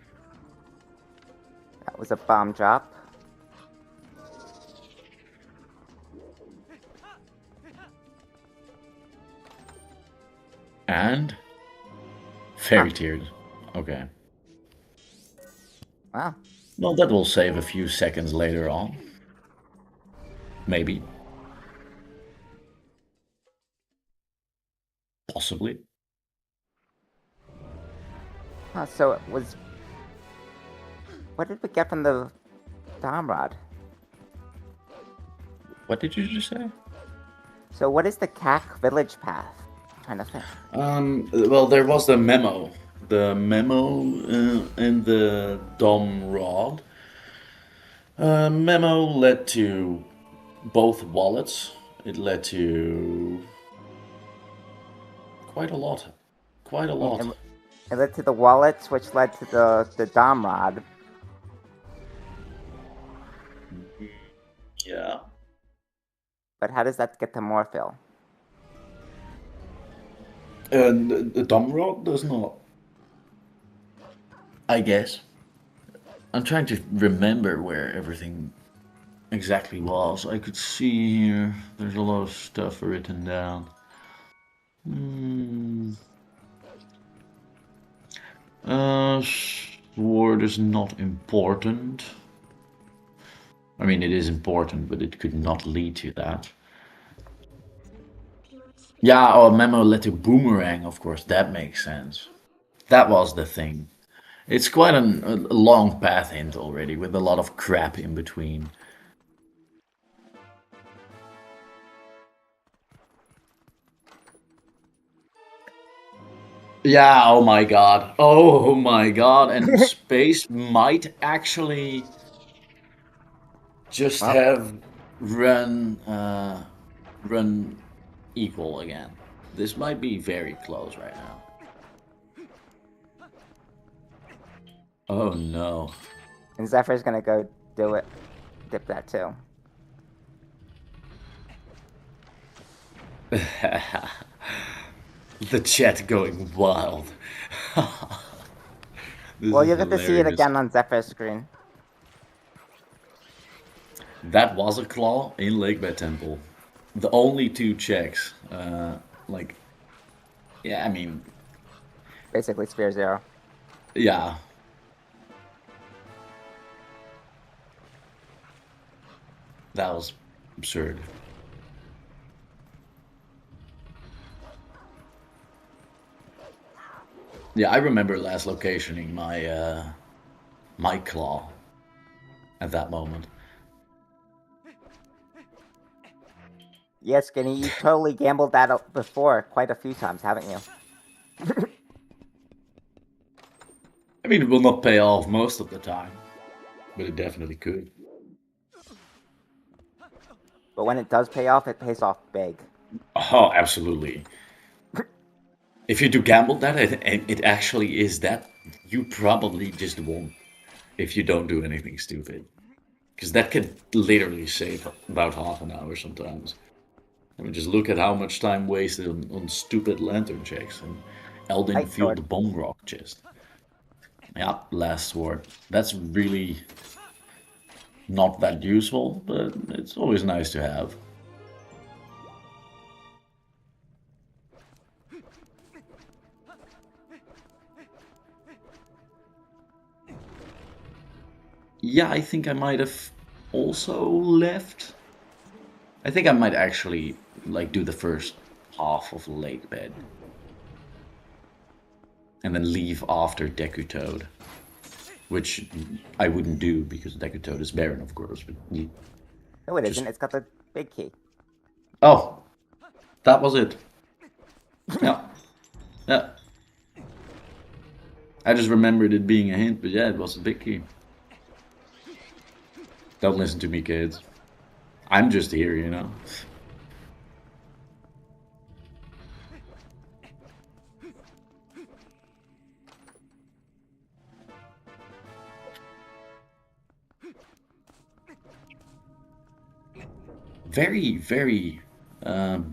That was a bomb drop. And fairy tears. Okay. Wow. Well, that will save a few seconds later on. Maybe. Possibly. So it was... What did we get from the dom rod? What did you just say? So what is the CAC village path? I'm trying to think. Well, there was the memo. The memo in the dom rod. Memo led to both wallets. It led to quite a lot. Quite a lot. It led to the wallets, which led to the dom rod. Yeah. But how does that get to Morphil? The dom rod does not. I guess. I'm trying to remember where everything exactly was. I could see here, there's a lot of stuff written down. Sword is not important. I mean, it is important, but it could not lead to that. Yeah, oh, memo led to boomerang, of course, that makes sense. That was the thing. It's quite a long path hint already, with a lot of crap in between. Yeah, oh my god. Oh my god, and space might actually just have run equal again. This might be very close right now. Oh no. And Zephyr's gonna go do it. Dip that too. The chat going wild. Well, you'll get to see it again on Zephyr's screen. That was a claw in Lakebed Temple. The only two checks. Like, yeah, I mean... Basically Sphere Zero. Yeah. That was absurd. Yeah, I remember last locationing my my claw at that moment. Yes, Skinny, you totally gambled that before quite a few times, haven't you? I mean, it will not pay off most of the time, but it definitely could. But when it does pay off, it pays off big. Oh, absolutely. If you do gamble that, and it actually is that, you probably just won't if you don't do anything stupid. Because that can literally save about half an hour sometimes. I mean, just look at how much time wasted on stupid lantern checks and Eldin Field the Bomb Rock chest. Yeah, last sword. That's really not that useful, but it's always nice to have. Yeah, I think I might have also left. I think I might actually like do the first half of Lake Bed. And then leave after Deku Toad. Which I wouldn't do because Deku Toad is barren, of course. But No, it isn't. It's got the big key. Oh, that was it. Yeah. Yeah. I just remembered it being a hint, but yeah, it was a big key. Don't listen to me, kids. I'm just here, you know. Very, very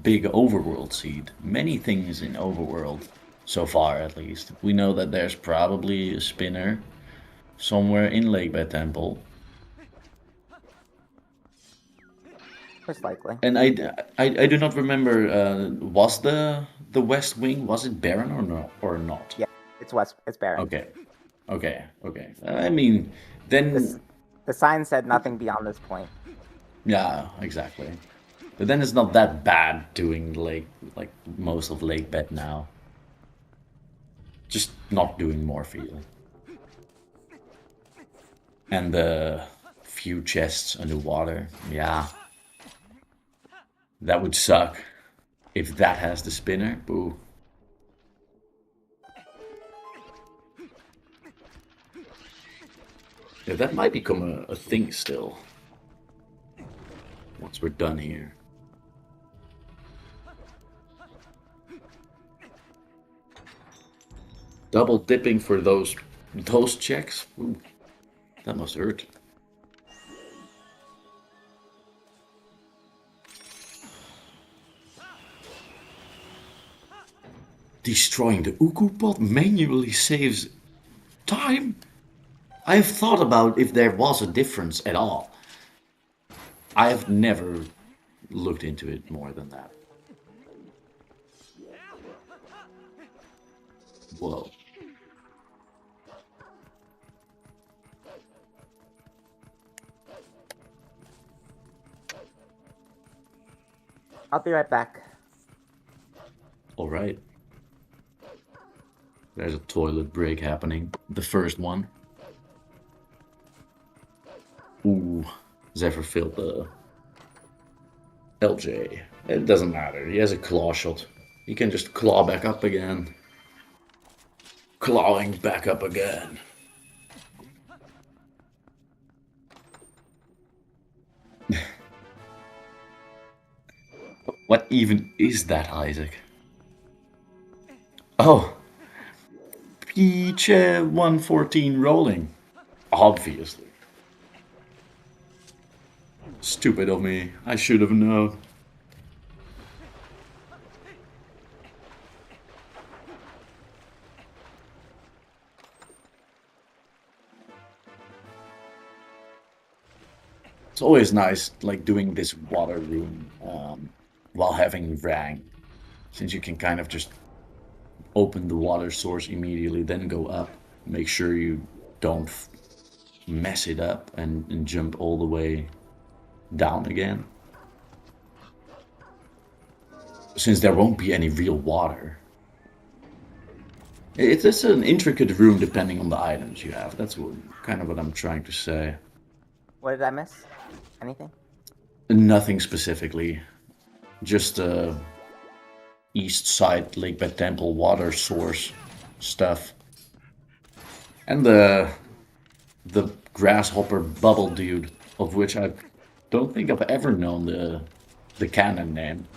big overworld seed. Many things in overworld, so far at least. We know that there's probably a spinner somewhere in Lake Bed Temple. Most likely. And I do not remember, was the West Wing, was it barren or not? Yeah, it's barren. Okay, okay, okay. I mean, then... The sign said nothing beyond this point. Yeah, exactly. But then it's not that bad doing like most of Lake Bed now. Just not doing more field. And the few chests underwater, yeah. That would suck. If that has the spinner, boo. Yeah, that might become a thing still. Once we're done here. Double dipping for those checks? Ooh, that must hurt. Destroying the Uku pot manually saves time? I have thought about if there was a difference at all. I have never looked into it more than that. Whoa. I'll be right back. All right. There's a toilet break happening. The first one. Ooh, Zephyr filled the LJ. It doesn't matter. He has a claw shot. He can just claw back up again. Clawing back up again. What even is that, Isaac? Oh. Peach 114 rolling. Obviously. Stupid of me. I should have known. It's always nice, like, doing this water room while having Rang. Since you can kind of just open the water source immediately, then go up. Make sure you don't mess it up and jump all the way down again. Since there won't be any real water. It's an intricate room depending on the items you have. That's kind of what I'm trying to say. What did I miss? Anything? Nothing specifically. Just east side Lake Bed Temple water source stuff. And the grasshopper bubble dude, of which I don't think I've ever known the canon name,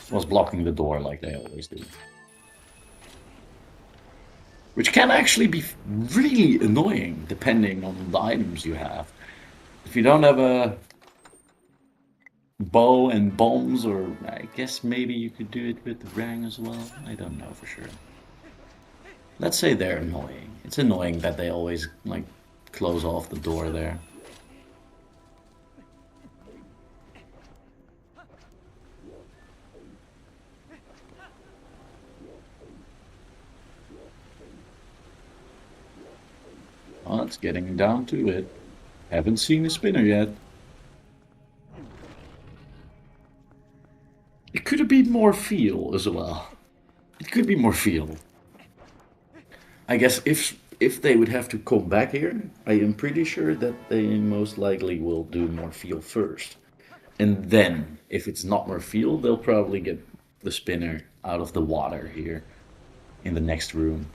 was blocking the door like they always do. Which can actually be really annoying depending on the items you have. If you don't have a bow and bombs, or I guess maybe you could do it with the Rang as well. I don't know for sure. Let's say they're annoying. It's annoying that they always, like, close off the door there. Well, it's getting down to it. Haven't seen a spinner yet. It could have been more feel as well. It could be more feel. I guess if they would have to come back here, I am pretty sure that they most likely will do more feel first. And then, if it's not more feel, they'll probably get the spinner out of the water here in the next room.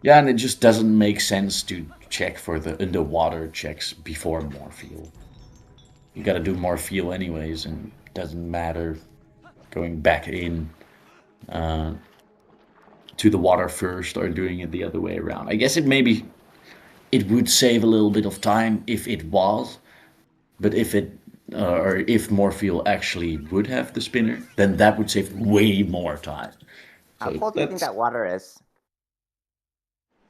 Yeah, and it just doesn't make sense to check for the underwater checks before Morpheal. You gotta do Morpheal anyways, and it doesn't matter going back in to the water first or doing it the other way around. I guess it would save a little bit of time if it was, but if Morpheal actually would have the spinner, then that would save way more time. How So cold do you think that water is?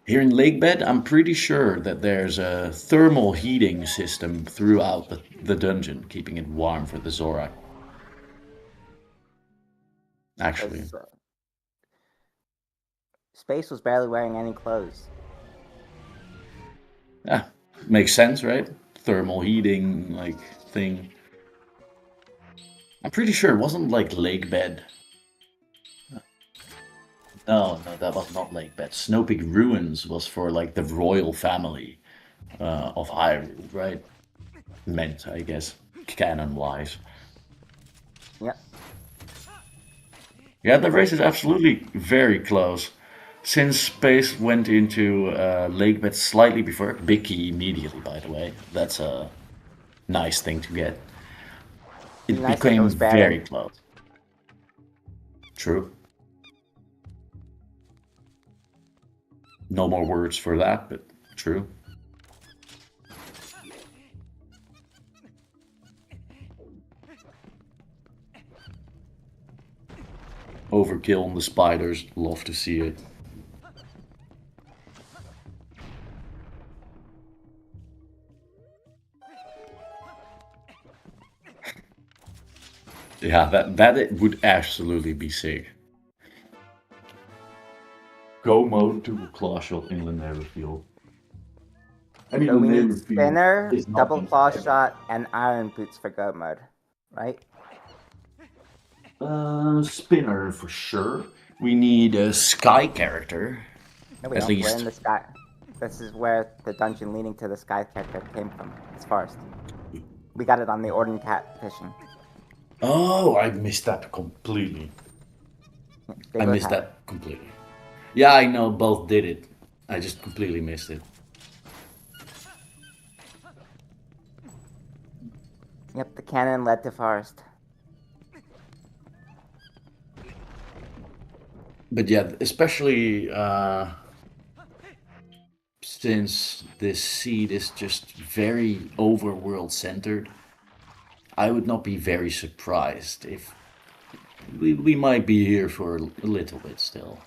here in Lakebed, I'm pretty sure that there's a thermal heating system throughout the dungeon, keeping it warm for the Zorak. Actually. Space was barely wearing any clothes. Yeah, makes sense, right? Thermal heating, like, thing. I'm pretty sure it wasn't like Lakebed. No, that was not Lakebed. Snow Peak Ruins was for, like, the royal family of Hyrule, right? Meant, I guess, canon-wise. Yep. Yeah, the race is absolutely very close. Since Space went into Lakebed slightly before, big key immediately, by the way. That's a nice thing to get. It Nice became very close. True. No more words for that, but true. Overkill on the spiders, love to see it. Yeah, that it would absolutely be sick. Go mode to a claw shot in the narrow field. I mean, So we need the spinner, double claw shot, and iron boots for go mode, right? Spinner for sure. We need a sky character. No, we At don't. least. We're in the sky. This is where the dungeon leading to the sky character came from. It's forest. We got it on the Orden Cat fishing. Oh, I missed that completely. They I both missed have that completely. Yeah, I know, both did it. I just completely missed it. Yep, the cannon led to forest. But yeah, especially since this seed is just very overworld centered, I would not be very surprised if we might be here for a little bit still.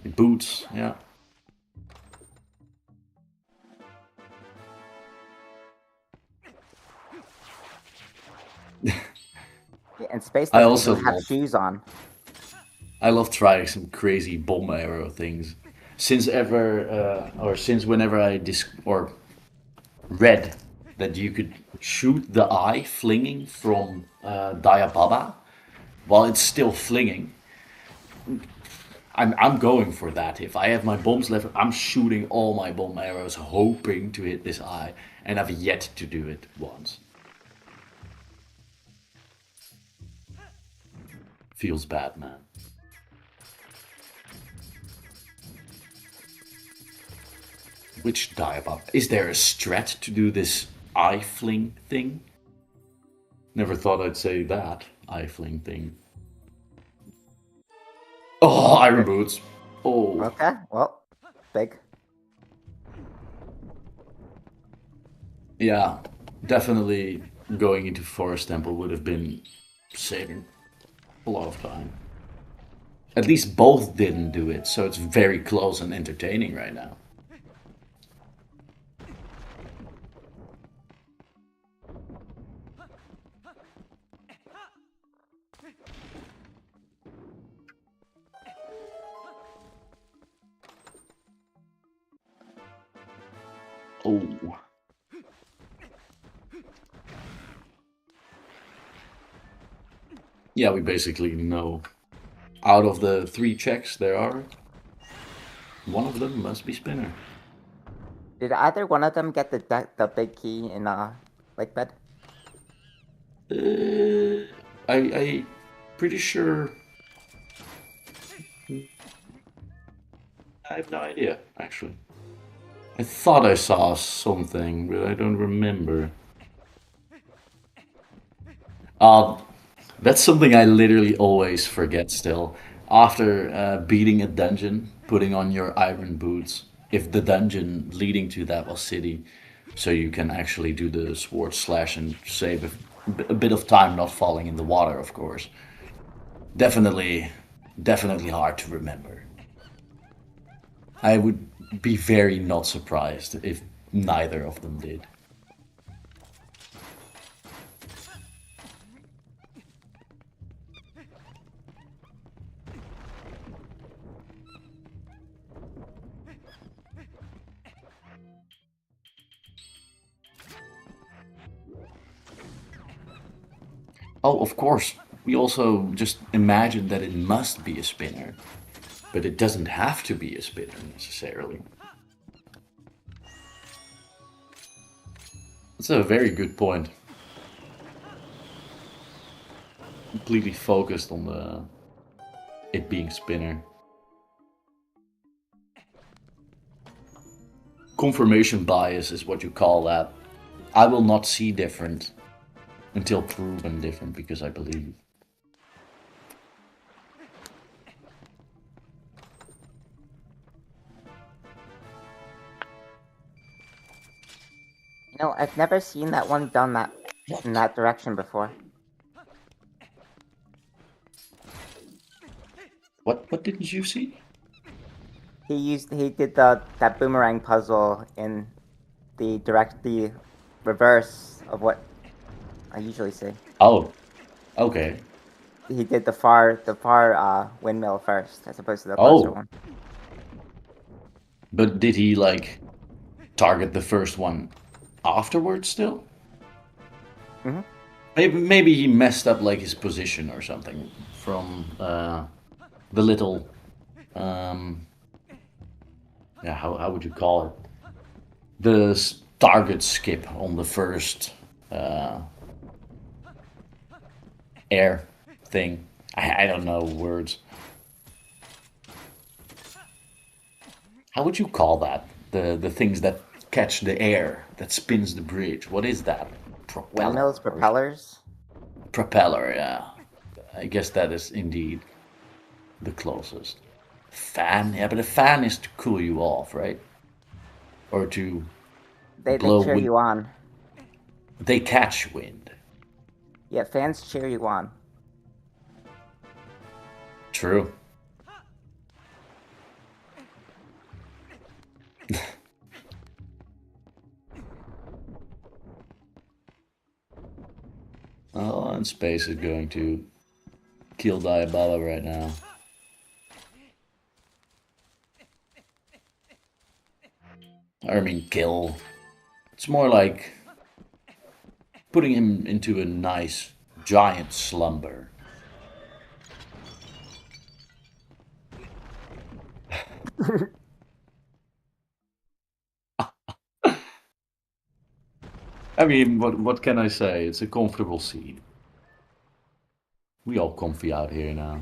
Boots, yeah. Yeah, and space I doesn't also even have love- shoes on. I love trying some crazy bomb arrow things. Since whenever I read that you could shoot the eye flinging from Diababa while it's still flinging. I'm going for that. If I have my bombs left, I'm shooting all my bomb arrows, hoping to hit this eye, and I've yet to do it once. Feels bad, man. Which Diababa? Is there a strat to do this eye fling thing? Never thought I'd say that eye fling thing. Oh, iron boots. Oh. Okay, well, big. Yeah, definitely going into Forest Temple would have been saving a lot of time. At least both didn't do it, so it's very close and entertaining right now. Oh. Yeah, we basically know. Out of the 3 checks there are, one of them must be spinner. Did either one of them get the big key in Lakebed? I pretty sure. I have no idea, actually. I thought I saw something, but I don't remember. That's something I literally always forget still. After beating a dungeon, putting on your iron boots, if the dungeon leading to that was city, so you can actually do the sword slash and save a bit of time not falling in the water, of course. Definitely, definitely hard to remember. I would be very not surprised if neither of them did. Oh, of course. We also just imagine that it must be a spinner, but it doesn't have to be a spinner necessarily. That's a very good point. Completely focused on the it being spinner. Confirmation bias is what you call that. I will not see different until proven different because I believe. You know, I've never seen that one done that in that direction before. What didn't you see? He did that boomerang puzzle in the reverse of what I usually see. Oh, okay. He did the far windmill first, as opposed to the closer one. But did he like target the first one afterwards still? Mm-hmm. Maybe he messed up like his position or something from the little yeah, how would you call it? The target skip on the first air thing. I don't know words. How would you call that? The things that catch the air, that spins the bridge. What is that? Propeller? Windmills, propellers? Propeller, yeah. I guess that is indeed the closest. Fan? Yeah, but a fan is to cool you off, right? Or to They blow cheer wind. you on. They catch wind. Yeah, fans cheer you on. True. Oh, and space is going to kill Diababa right now. I mean, kill. It's more like putting him into a nice giant slumber. I mean, what can I say? It's a comfortable scene. We all comfy out here now.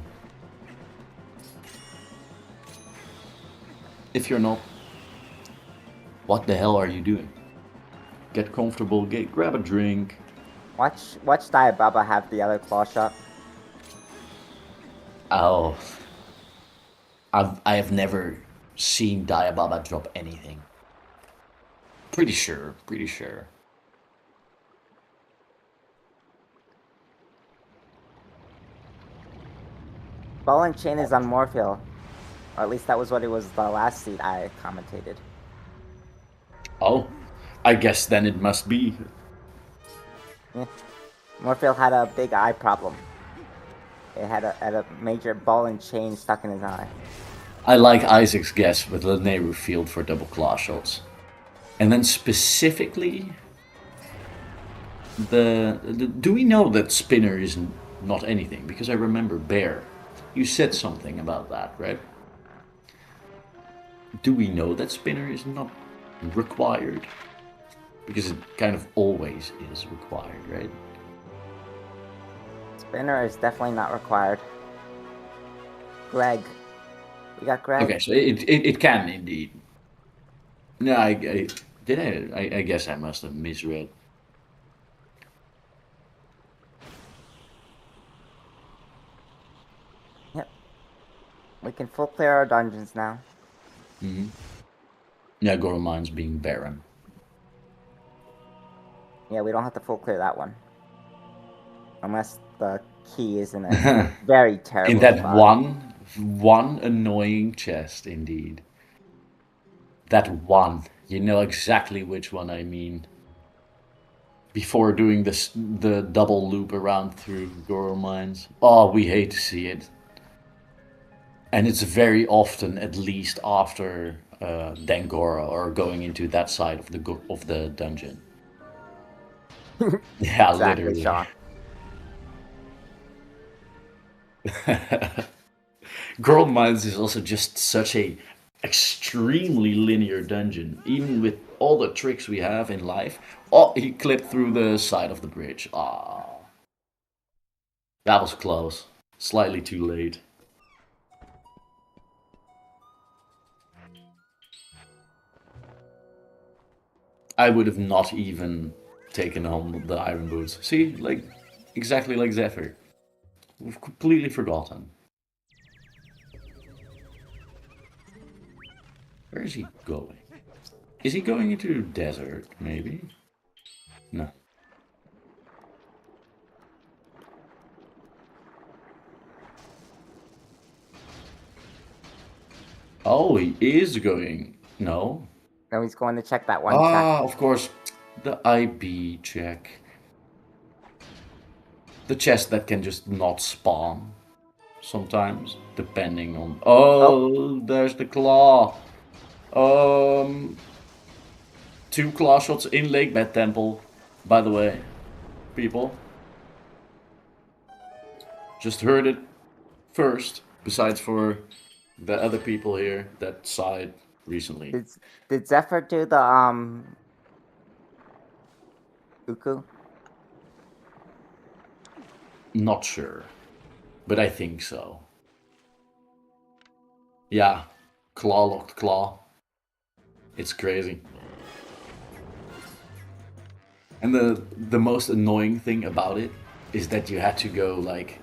If you're not, what the hell are you doing? Get comfortable, grab a drink. Watch Diababa have the other claw shot. Oh, I have never seen Diababa drop anything. Pretty sure. Ball and chain is on Morphle. Or at least that was what it was the last seed I commentated. Oh, I guess then it must be. Yeah. Morphle had a big eye problem. It had a major ball and chain stuck in his eye. I like Isaac's guess with Leneru Field for double claw shots. And then specifically, do we know that spinner is not anything? Because I remember Bear, you said something about that, right? Do we know that spinner is not required? Because it kind of always is required, right? Spinner is definitely not required. Greg. We got Greg. Okay, so it can indeed. No, I guess I must have misread. We can full clear our dungeons now. Mm-hmm. Yeah, Goro Mine's being barren. Yeah, we don't have to full clear that one. Unless the key is in a very terrible In that spot. one annoying chest, indeed. That one. You know exactly which one I mean. Before doing the double loop around through Goro Mines. Oh, we hate to see it. And it's very often, at least after Dangora or going into that side of the dungeon. Yeah, Exactly, literally. Sean. Gold Mines is also just such a extremely linear dungeon, even with all the tricks we have in life. Oh, he clipped through the side of the bridge. Ah, that was close. Slightly too late. I would have not even taken home the iron boots. See, like exactly like Zephyr. We've completely forgotten. Where is he going? Is he going into the desert, maybe? No. Oh, he is going. No. No, he's going to check that one Ah, check. of course. The IB check. The chest that can just not spawn. Sometimes, depending on... Oh, there's the claw. 2 claw shots in Lake Bed Temple, by the way, people. Just heard it first, besides for the other people here that saw it recently. Did Zephyr do the Uku? Not sure, but I think so. Yeah, claw locked claw. It's crazy. And the most annoying thing about it is that you had to go like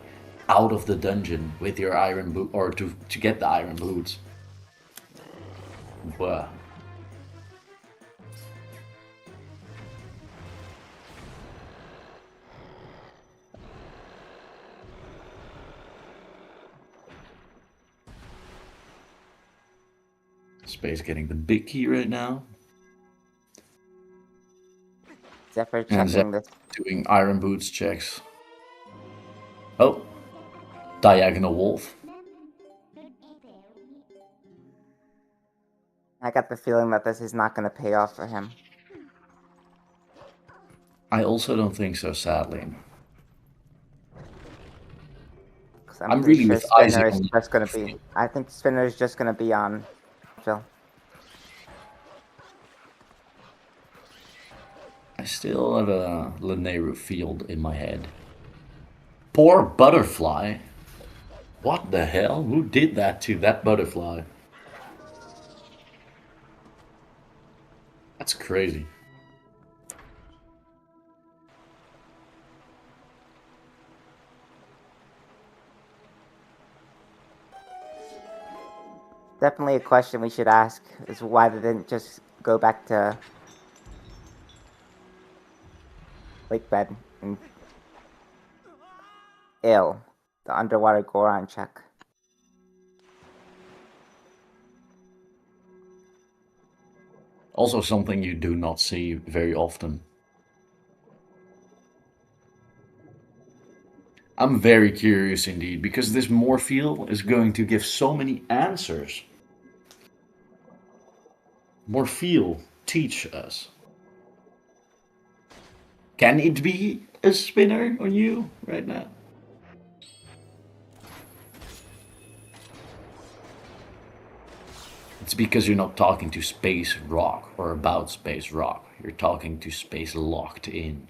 out of the dungeon with your iron boot, or to get the iron boots. But Space getting the big key right now. Zephyr And checking Zephyr this. doing iron boots checks. Oh, diagonal wolf. I got the feeling that this is not going to pay off for him. I also don't think so, sadly. I'm really pretty sure with Spinner Isaac is on just going to be. I think Spinner is just going to be on Phil. I still have a Lanayru field in my head. Poor butterfly. What the hell? Who did that to that butterfly? That's crazy. Definitely a question we should ask is why they didn't just go back to Lake Bed and the underwater Goron check. Also something you do not see very often. I'm very curious indeed, because this Morpheal is going to give so many answers. Morpheal, teach us. Can it be a spinner on you right now? It's because you're not talking to SpaceRawk or about SpaceRawk. You're talking to Space Locked In.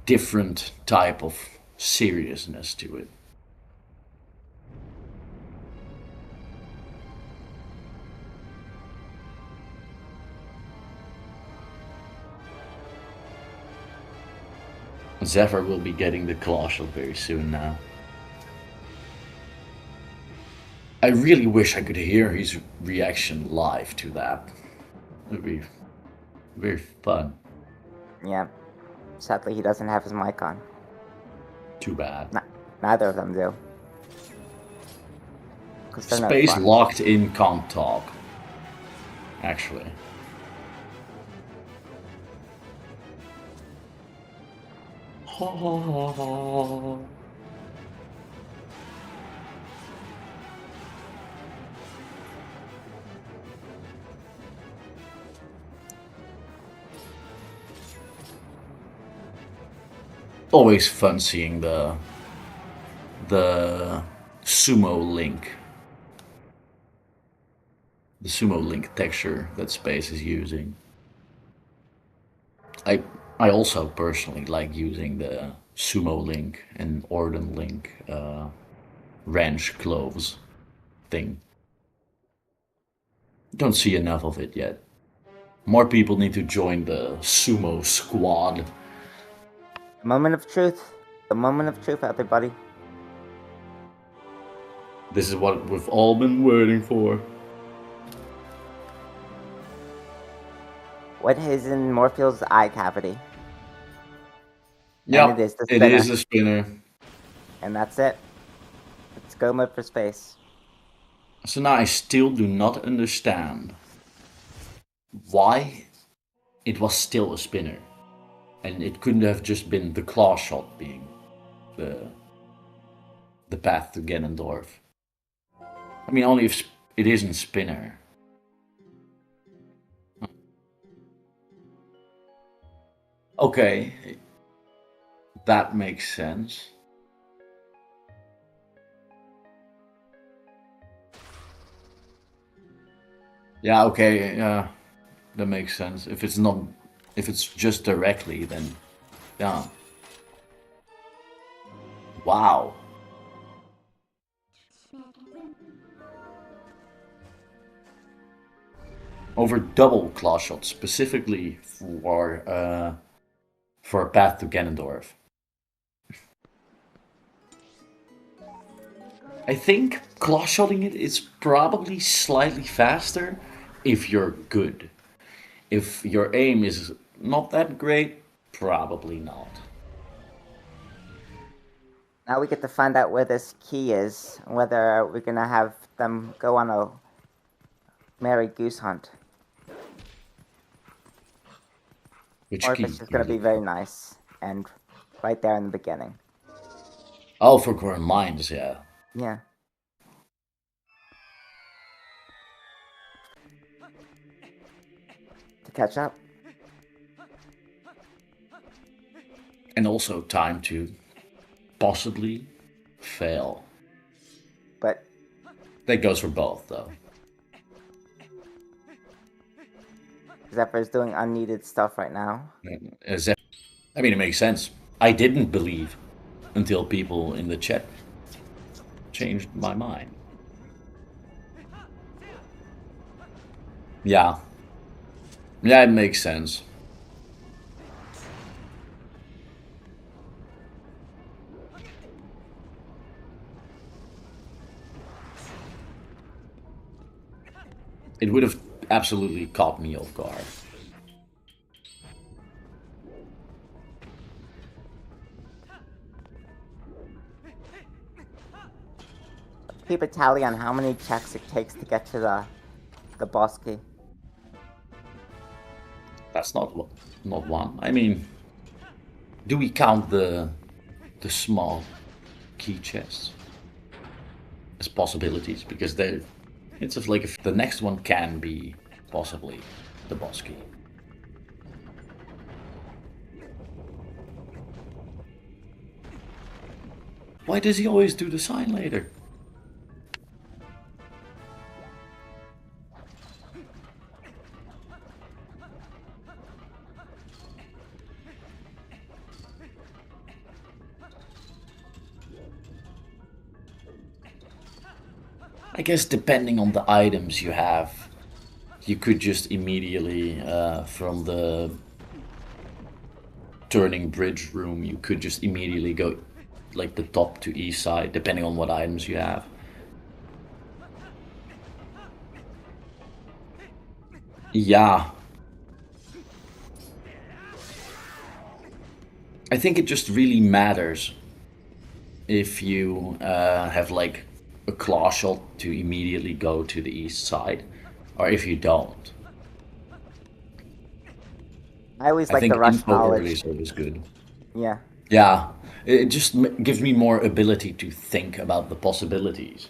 Different type of seriousness to it. Zephyr will be getting the claw shot very soon now. I really wish I could hear his reaction live to that. It would be very fun. Yeah. Sadly, he doesn't have his mic on. Too bad. Neither of them do. 'Cause they're no Space fun. locked in can't talk. Actually. Always fun seeing the sumo link. The sumo link texture that Space is using. I also personally like using the sumo link and Orden link ranch cloves thing. Don't see enough of it yet. More people need to join the sumo squad. The moment of truth. The moment of truth, everybody. This is what we've all been waiting for. What is in Morpheus's eye cavity? Yeah, it is the it spinner. is a spinner. And that's it. It's go mode for space. So now I still do not understand why it was still a spinner. And it couldn't have just been the claw shot being the path to Ganondorf. I mean, only if it isn't spinner. Okay, that makes sense. Yeah, okay, that makes sense. If it's just directly, then yeah. Wow. Over double claw shot specifically for a path to Ganondorf. I think claw shotting it is probably slightly faster if you're good. If your aim is not that great, probably not. Now we get to find out where this key is, whether we're gonna have them go on a merry goose hunt. Which Or if key? it's just gonna be very nice and right there in the beginning. Oh, for current mines, yeah. Yeah. To catch up. And also time to possibly fail. But That goes for both, though. Zephyr is doing unneeded stuff right now. I mean, it makes sense. I didn't believe until people in the chat changed my mind. Yeah. Yeah, it makes sense. It would have absolutely caught me off guard. Keep a tally on how many checks it takes to get to the boss key. That's not one. I mean, do we count the small key chests as possibilities? Because it's just like if the next one can be possibly the boss key. Why does he always do the sign later? I guess depending on the items you have, you could just immediately, from the turning bridge room, you could just immediately go like the top to east side, depending on what items you have. Yeah. I think it just really matters if you have like a claw shot to immediately go to the east side, or if you don't. I always I like the think rush info early knowledge. is always good. Yeah. Yeah, it just gives me more ability to think about the possibilities.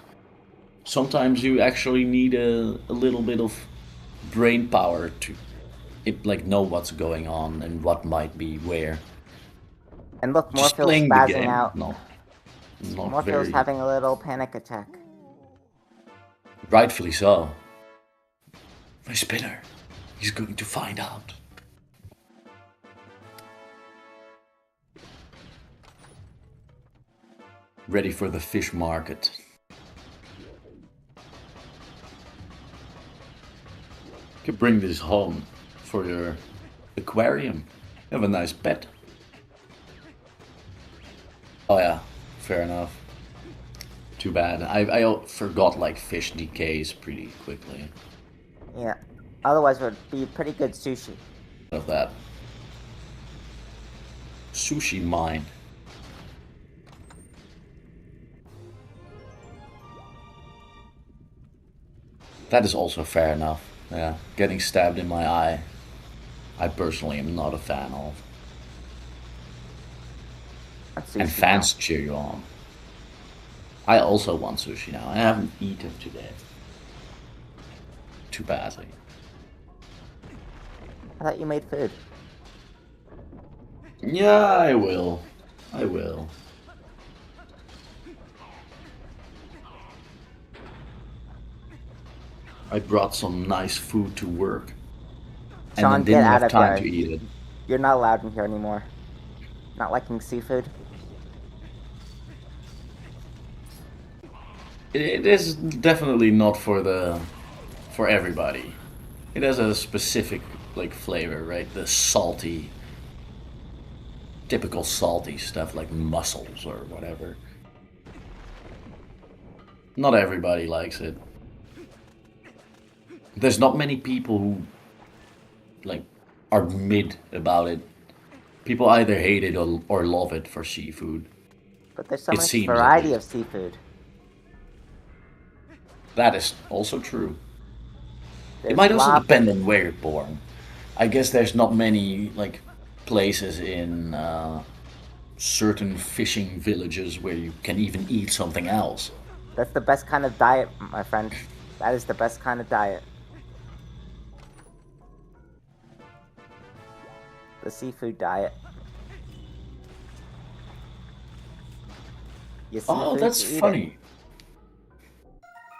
Sometimes you actually need a little bit of brain power to like know what's going on and what might be where. And look, Just Morphill's playing the spazzing game, out. not Morphill's very having a little panic attack. rightfully so. My spinner, he's going to find out. Ready for the fish market. You could bring this home for your aquarium. Have a nice pet. Oh yeah, fair enough. Too bad. I forgot like fish decays pretty quickly. Yeah. Otherwise, it would be pretty good sushi. Of that. Sushi mine. That is also fair enough. Yeah, getting stabbed in my eye, I personally am not a fan of. That's And sushi fans cheer you on. I also want sushi now. I haven't eaten today. Too badly. I thought you made food. Yeah, I will. I will. I brought some nice food to work. And Sean, then didn't get out have of time here. to eat it. You're not allowed in here anymore. Not liking seafood. It is definitely not for everybody. It has a specific like flavor, right? The salty, typical salty stuff like mussels or whatever. Not everybody likes it. There's not many people who like are mid about it. People either hate it or love it for seafood. But there's so It much seems at variety least. of seafood. That is also true. There's It might also lobster. depend on where you're born. I guess there's not many like places in certain fishing villages where you can even eat something else. That's the best kind of diet, my friend. That is the best kind of diet. The seafood diet. You see Oh, food, that's you eat funny. it.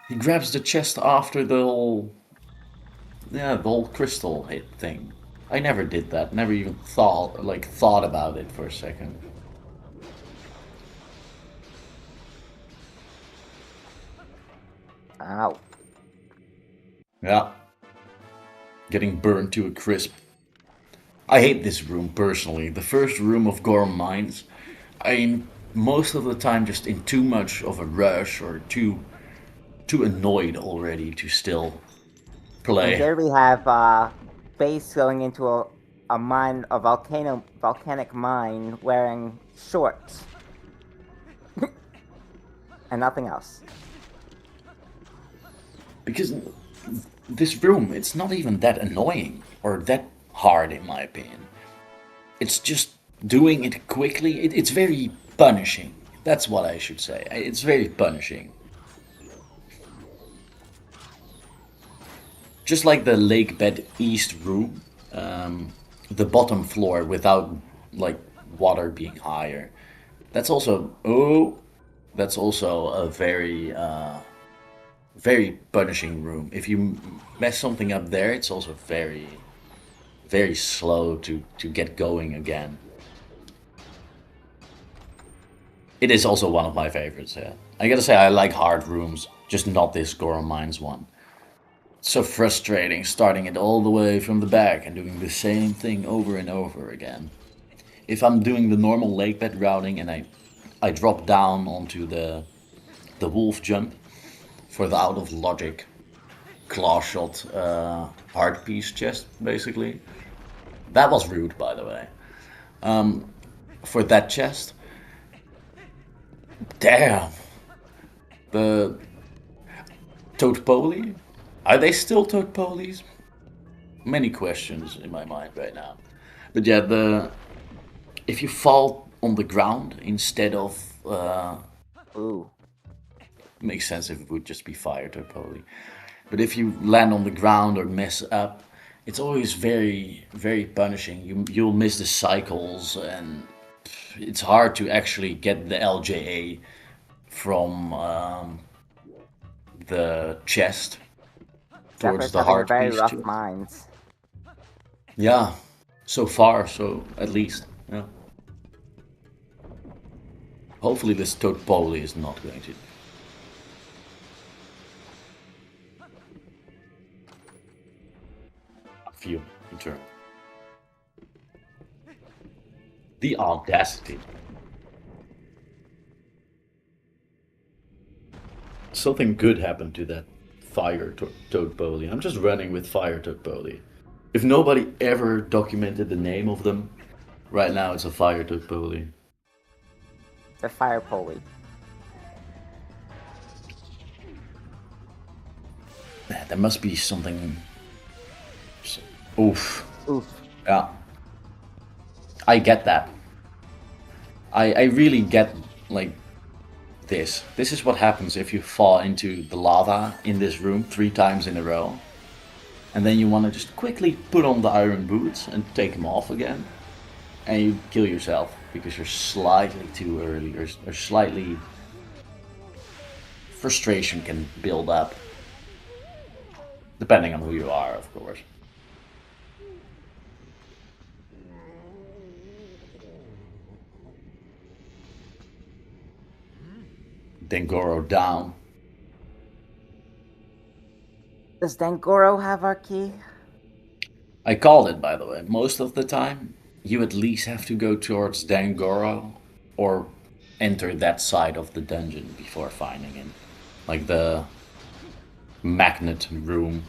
He grabs the chest after the whole crystal hit thing. I never did that. Never even thought about it for a second. Ow. Yeah. Getting burned to a crisp. I hate this room personally. The first room of Gorm Mines. I'm most of the time just in too much of a rush or too annoyed already to still And play. here we have Base going into a mine, a volcanic mine, wearing shorts. And nothing else. Because this room, it's not even that annoying or that hard in my opinion. It's just doing it quickly. It's very punishing. That's what I should say. It's very punishing. Just like the lake bed east room, the bottom floor without like water being higher. That's also a very punishing room. If you mess something up there, it's also very slow to get going again. It is also one of my favorites. Yeah, I gotta say I like hard rooms, just not this Goron Mines one. So frustrating starting it all the way from the back and doing the same thing over and over again. If I'm doing the normal lake bed routing and I drop down onto the wolf jump for the out of logic claw shot heart piece chest, basically. That was rude, by the way. For that chest, damn. The Toad-Poli? Are they still Toad-Polis? Many questions in my mind right now. But yeah, if you fall on the ground instead of Ooh. makes sense if it would just be fire Toad-Poli. But if you land on the ground or mess up, it's always very, very punishing. You'll miss the cycles, and it's hard to actually get the LJA from the chest towards Zephyr's the having heart very piece rough too. minds. Yeah, so far, so at least, yeah. Hopefully this Toad-Poli is not going to. Feel in turn. The audacity. Something good happened to that fire Toad-Poli. I'm just running with fire Toad-Poli. If nobody ever documented the name of them, right now it's a fire Toad-Poli. The fire pulley. There must be something. Oof. Oof. Yeah. I get that. I really get, like, this. This is what happens if you fall into the lava in this room 3 times in a row. And then you want to just quickly put on the iron boots and take them off again. And you kill yourself because you're slightly too early, or slightly. Frustration can build up. Depending on who you are, of course. Dengoro down. Does Dangoro have our key? I called it, by the way. Most of the time, you at least have to go towards Dangoro or enter that side of the dungeon before finding it. Like the magnet room.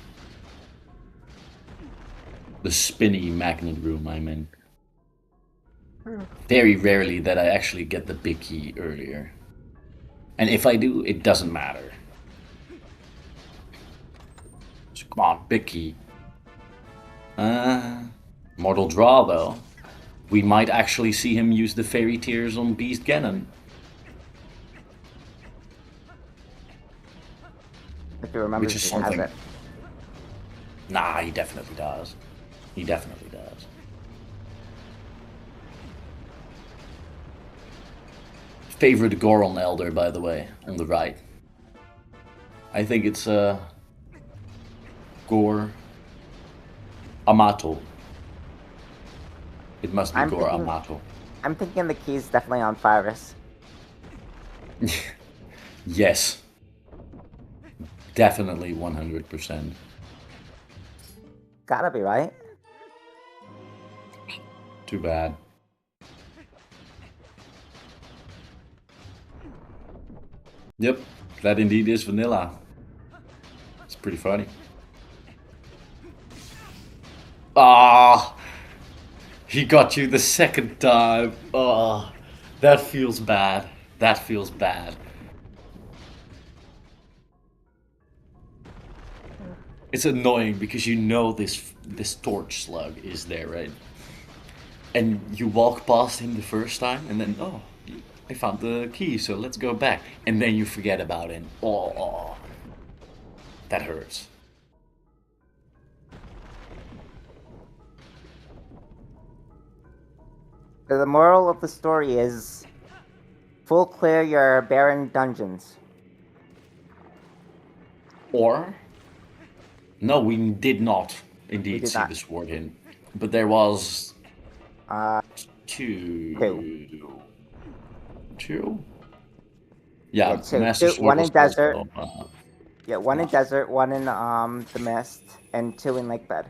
The spinny magnet room, I mean. Very rarely that I actually get the big key earlier. And if I do, it doesn't matter. So come on, big key. Mortal Draw, though. We might actually see him use the Fairy Tears on Beast Ganon. If you remember, Which is he something. has it. Nah, he definitely does. He definitely does. Favorite Goron Elder, by the way, on the right. I think it's Gore Amato. It must be Gore Amato. I'm thinking the key's definitely on Virus. Yes. Definitely 100%. Gotta be, right? Too bad. Yep, that indeed is vanilla. It's pretty funny. Ah, he got you the second time. Oh, that feels bad. That feels bad. It's annoying because you know this torch slug is there, right? And you walk past him the first time, and then I found the key, so let's go back. And then you forget about him. Oh, that hurts. The moral of the story is full clear your barren dungeons. Or, no, we did not indeed see the sword in. But there was two. Yeah, two. Master Sword One in desert. Also, yeah, one in desert, one in the mist, and 2 in lake bed.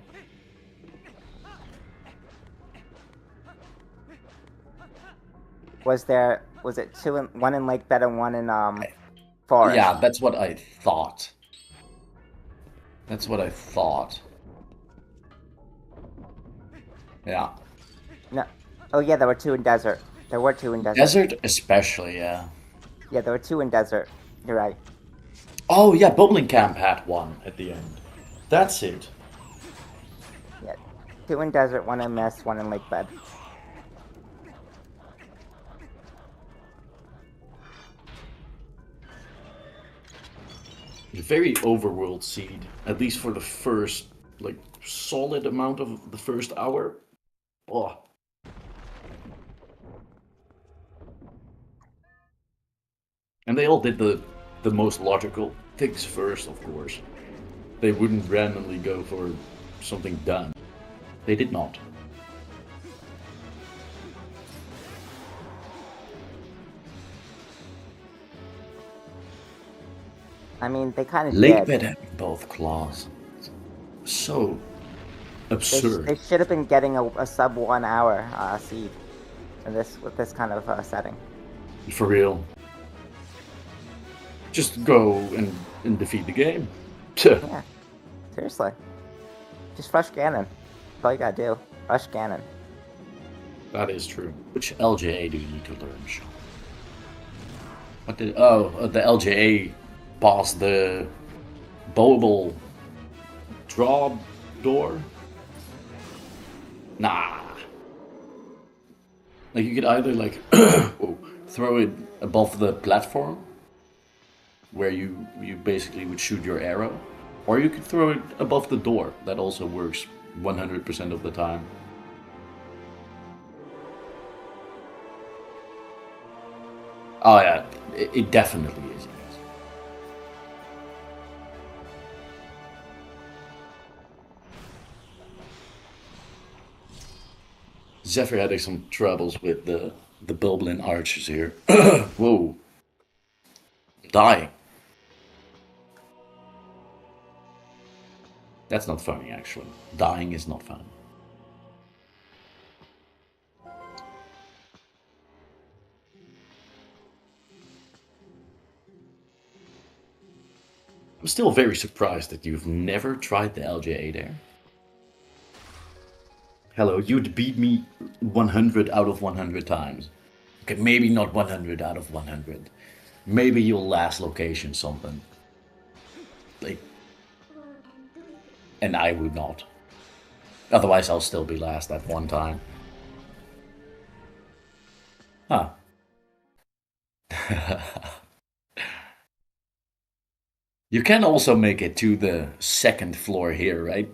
Was it 2 in one in lake bed and one in forest? Yeah, that's what I thought. That's what I thought. Yeah. No. Oh yeah, there were 2 in desert. There were 2 in desert. Desert especially, yeah. Yeah, there were 2 in desert. You're right. Oh yeah, Bowling Camp had one at the end. That's it. Yeah. 2 in desert, 1 in mist, 1 in lake bed. Very overworld seed, at least for the first, like, solid amount of the first hour. Oh. And they all did the most logical things first, of course. They wouldn't randomly go for something done. They did not. I mean, they kind of Lake did. bed having both claws. So absurd. They should have been getting a sub 1 hour seed with this kind of setting. For real. Just go and defeat the game. Yeah. Seriously. Just rush Ganon. That's all you gotta do. Rush Ganon. That is true. Which LJA do you need to learn, Sean? What did... Oh, the LJA past the bowable draw door? Nah. Like, you could either, like, throw it above the platform, where you basically would shoot your arrow, or you could throw it above the door. That also works 100% of the time. Oh yeah, it definitely is. Yes. Zephyr had some troubles with the Bulblin archers here. Whoa. Dying. That's not funny, actually. Dying is not fun. I'm still very surprised that you've never tried the LJA there. Hello, you'd beat me 100 out of 100 times. Okay, maybe not 100 out of 100. Maybe your last location something. Like, and I would not. Otherwise I'll still be last that one time. Huh. You can also make it to the second floor here, right?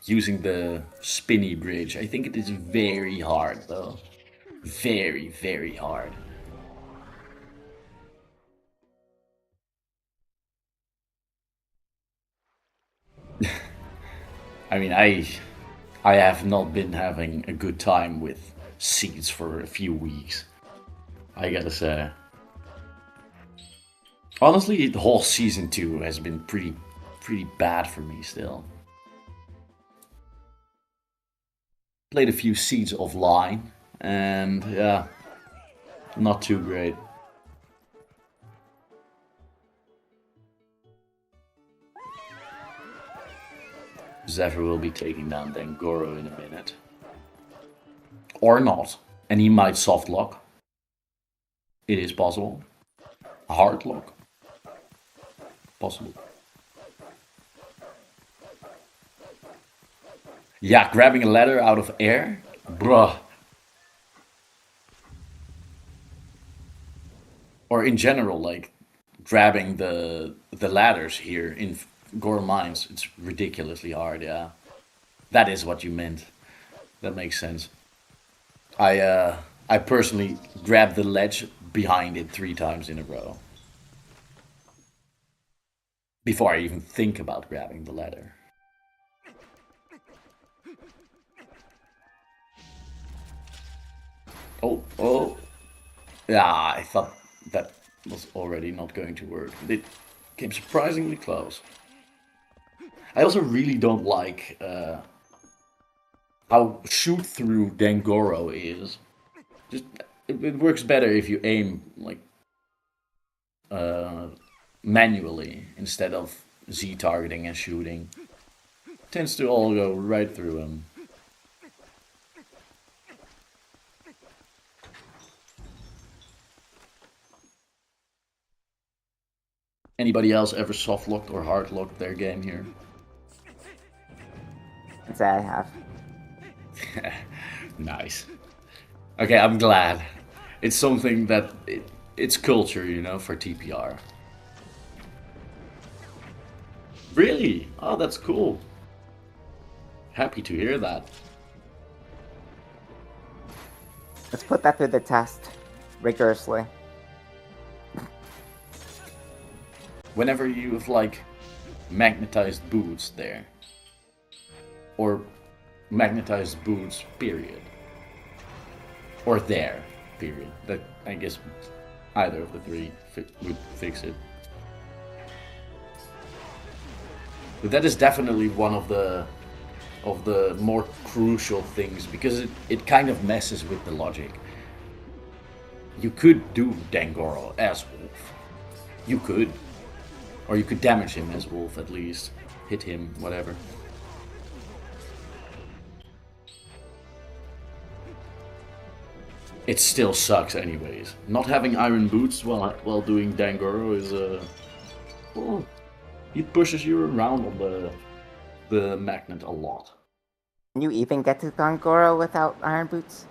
Using the spinny bridge. I think it is very hard, though. Very, very hard. I mean, I have not been having a good time with seeds for a few weeks. I gotta say. Honestly, the whole season 2 has been pretty bad for me still. Played a few seeds offline, and yeah, not too great. Zephyr will be taking down Dangoro in a minute. Or not. And he might soft lock. It is possible. Hard lock. Possible. Yeah, grabbing a ladder out of air? Bruh. Or in general, like, grabbing the ladders here in Gore Mines, it's ridiculously hard, yeah. That is what you meant. That makes sense. I personally grabbed the ledge behind it 3 times in a row. Before I even think about grabbing the ladder. Oh. Yeah, I thought that was already not going to work. It came surprisingly close. I also really don't like how shoot through Dangoro is. Just it works better if you aim like manually instead of Z targeting and shooting. tends to all go right through him. Anybody else ever soft-locked or hard-locked their game here? I'd say I have. Nice. Okay, I'm glad. It's something that... it's culture, you know, for TPR. Really? Oh, that's cool. Happy to hear that. Let's put that through the test rigorously. Whenever you have, like, magnetized boots there. Or magnetized boots, period. Or there, period. That, I guess, either of the three would fix it. But that is definitely one of the more crucial things, because it kind of messes with the logic. You could do Dangoro as Wolf. You could. Or you could damage him as Wolf at least. Hit him, whatever. It still sucks anyways. Not having iron boots while doing Dangoro is well, it pushes you around on the magnet a lot. Can you even get to Gongoro without iron boots?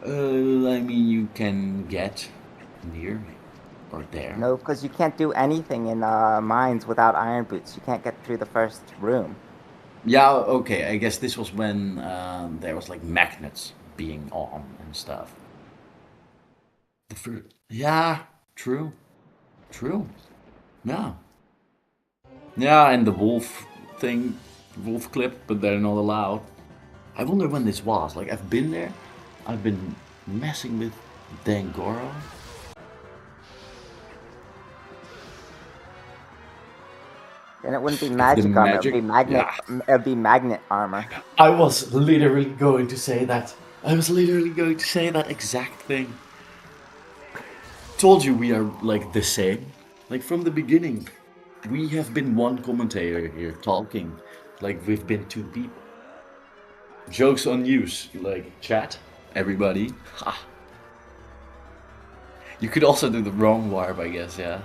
I mean, you can get near or there. No, because you can't do anything in mines without iron boots. You can't get through the first room. Yeah, okay, I guess this was when there was like magnets being on and stuff. Yeah, true. Yeah. Yeah, and the wolf thing, wolf clip, but they're not allowed. I wonder when this was. Like, I've been there. I've been messing with Dangoro. Then it wouldn't be magic armor. It would be magnet. Yeah. It would be magnet armor. I was literally going to say that. Exact thing. Told you we are like the same. Like from the beginning, we have been one commentator here talking. Like we've been two people. Jokes on you, like chat, everybody. Ha. You could also do the wrong warp, I guess, yeah.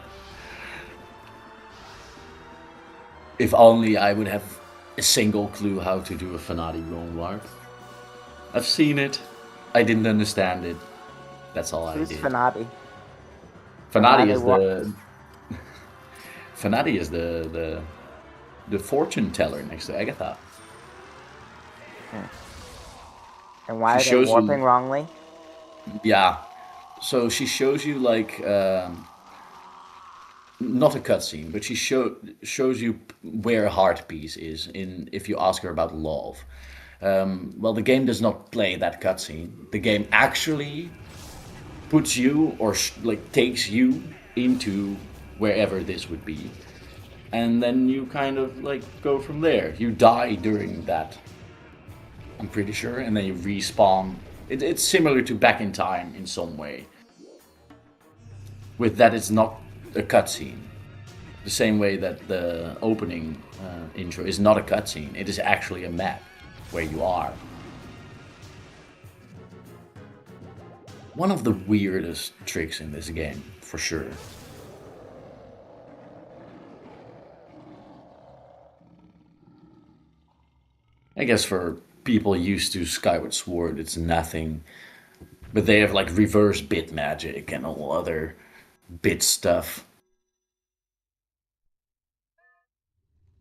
If only I would have a single clue how to do a Fanati wrong warp. I've seen it. I didn't understand it. That's all I did. Who's Fanati? Fanati is the... Fanati is the fortune teller next to Agatha. And why are they warping wrongly? Yeah. So she shows you like... not a cutscene, but she shows you where heart piece is if you ask her about love. Well, the game does not play that cutscene. The game actually puts you or takes you into wherever this would be, and then you kind of like go from there. You die during that, I'm pretty sure, and then you respawn. It's similar to Back in Time in some way, with that it's not a cutscene. The same way that the opening intro is not a cutscene. It is actually a map where you are. One of the weirdest tricks in this game, for sure. I guess for people used to Skyward Sword, it's nothing. But they have like reverse bit magic and all other bit stuff.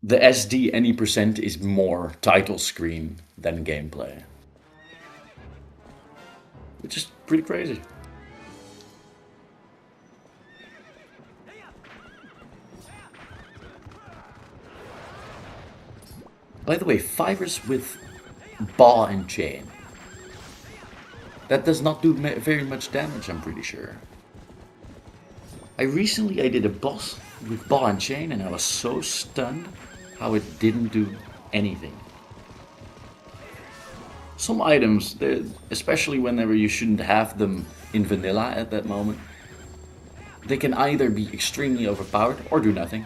The SD any percent is more title screen than gameplay. Which is pretty crazy. By the way, fibers with ball and chain. That does not do very much damage, I'm pretty sure. I did a boss with ball and chain and I was so stunned how it didn't do anything. Some items, especially whenever you shouldn't have them in vanilla at that moment, they can either be extremely overpowered or do nothing.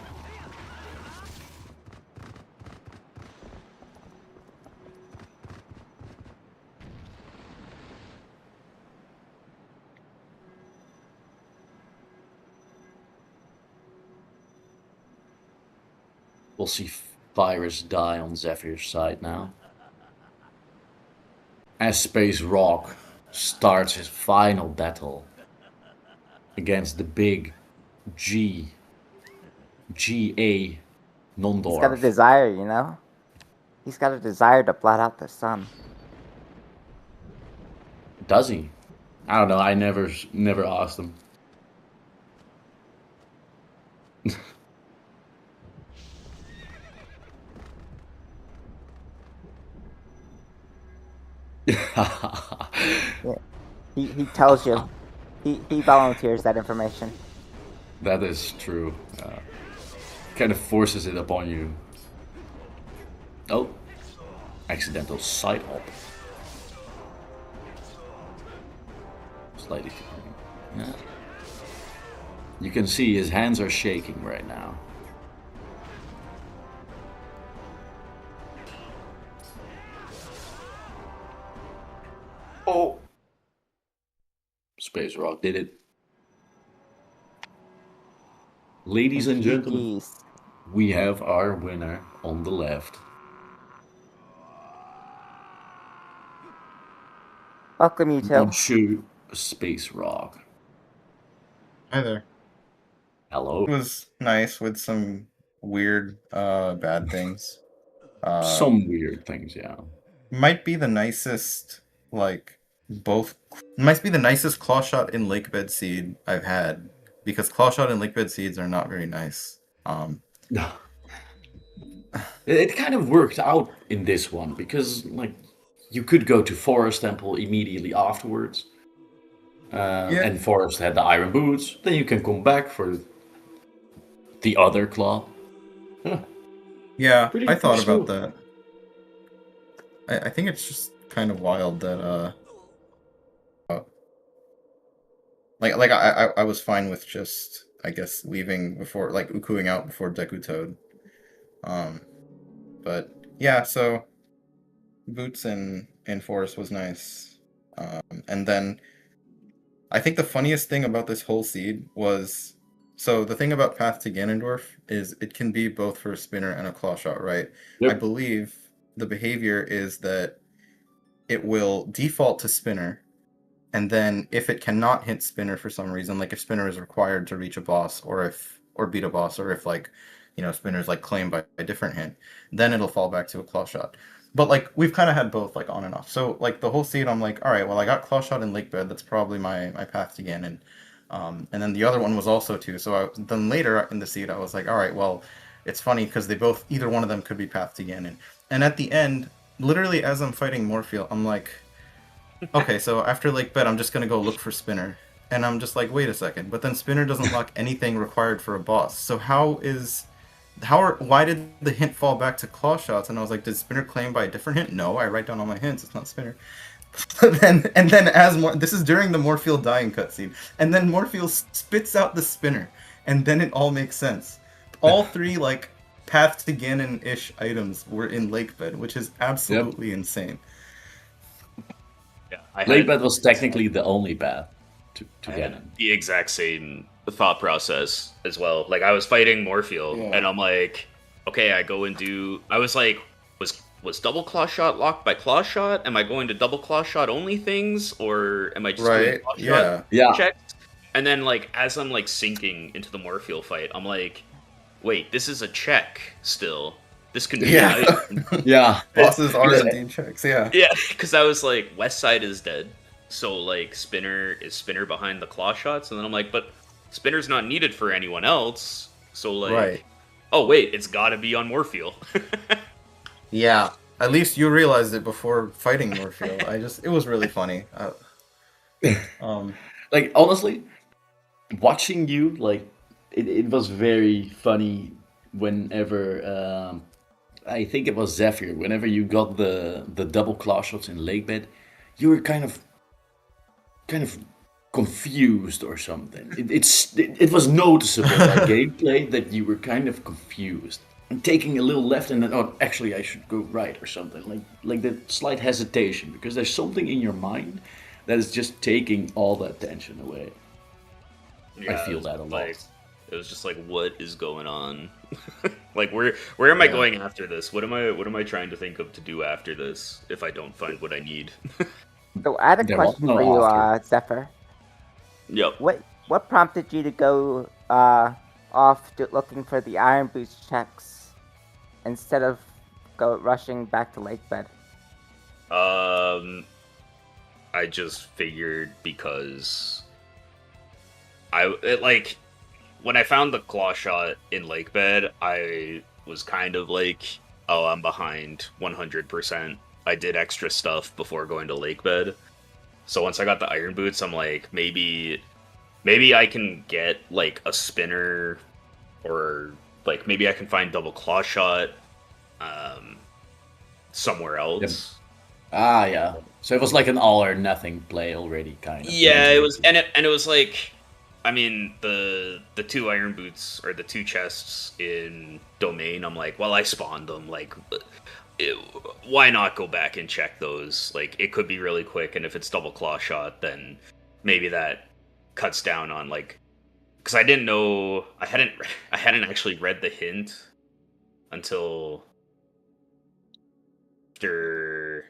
We'll see Virus die on Zephyr's side now. As SpaceRawk starts his final battle against the big GA non-dwarf. He's got a desire, you know? He's got a desire to blot out the sun. Does he? I don't know. I never asked him. Yeah. He tells you. He volunteers that information. That is true. Kind of forces it upon you. Oh, accidental side hop. Slightly. Yeah. You can see his hands are shaking right now. Oh! SpaceRawk did it. Ladies and gentlemen, we have our winner on the left. Welcome, you two. Monsieur SpaceRawk. Hi there. Hello. It was nice with some weird, bad things. Some weird things, yeah. Might be the nicest, like, might be the nicest claw shot in Lakebed Seed I've had, because claw shot and Lakebed Seeds are not very nice. It kind of worked out in this one, because, like, you could go to Forest Temple immediately afterwards. And Forest had the iron boots. Then you can come back for the other claw. Yeah, Pretty I thought smooth. about that. I think it's just kind of wild that I was fine with just, I guess, leaving before, like, ukuing out before Deku Toad. But yeah, so Boots and Forest was nice. And then I think the funniest thing about this whole seed was, so the thing about Path to Ganondorf is it can be both for a spinner and a claw shot, right? Yep. I believe the behavior is that it will default to spinner, and then if it cannot hit spinner for some reason, like if spinner is required to reach a boss, or beat a boss, or if, like, you know, spinner's like claimed by a different hint, then it'll fall back to a claw shot. But, like, we've kind of had both, like, on and off. So, like, the whole seed, I'm like, all right, well, I got claw shot in Lakebed. That's probably my path to Ganon. And then the other one was also too. So then later in the seed, I was like, all right, well, it's funny because either one of them could be path to Ganon. And at the end, literally as I'm fighting Morpheal, I'm like, okay, so after Lakebed, I'm just going to go look for Spinner. And I'm just like, wait a second. But then Spinner doesn't lock anything required for a boss. So why did the hint fall back to claw shots? And I was like, did Spinner claim by a different hint? No, I write down all my hints. It's not Spinner. and then this is during the Morpheal dying cutscene, and then Morpheal spits out the Spinner, and then it all makes sense. All three, like, path to Ganon-ish items were in Lakebed, which is absolutely insane. Yeah, Lakebed was technically the only path to Ganon. The exact same thought process as well. Like, I was fighting Morpheal, and I'm like, okay, I go and do. I was like, was double claw shot locked by claw shot? Am I going to double claw shot only things, or am I just doing claw shot checks? And then, like, as I'm, like, sinking into the Morpheal fight, I'm like, wait, this is a check still. This can be an item. Yeah. Bosses are indeed checks, yeah. Yeah, because I was like, West Side is dead, so, like, Spinner behind the claw shots, and then I'm like, but Spinner's not needed for anyone else, so, like, oh wait, it's gotta be on Morpheal. Yeah, at least you realized it before fighting Morpheal. It was really funny. Like, honestly, watching you, like, it was very funny whenever, I think it was Zephyr, whenever you got the double claw shots in Lakebed, you were kind of confused or something. It was noticeable by gameplay that you were kind of confused. And taking a little left and then, oh, actually I should go right or something. Like that slight hesitation, because there's something in your mind that is just taking all that tension away. Yeah, I feel that a lot. It was just like, what is going on? Like, where am I going after this? What am I trying to think of to do after this if I don't find what I need? So I had a There was question no for you, after. Zephyr. Yep. What prompted you to go off looking for the iron boots checks instead of rushing back to Lakebed? I just figured because when I found the claw shot in Lakebed, I was kind of like, oh, I'm behind 100%. I did extra stuff before going to Lakebed. So once I got the iron boots, I'm like, maybe I can get like a spinner, or like maybe I can find double claw shot somewhere else. Yeah. So it was like an all or nothing play already, kind of. Yeah, it was, and it was like, I mean, the 2 iron boots or the 2 chests in Domain. I'm like, well, I spawned them. Like, why not go back and check those? Like, it could be really quick, and if it's double claw shot, then maybe that cuts down on like, because I didn't know, I hadn't actually read the hint until after.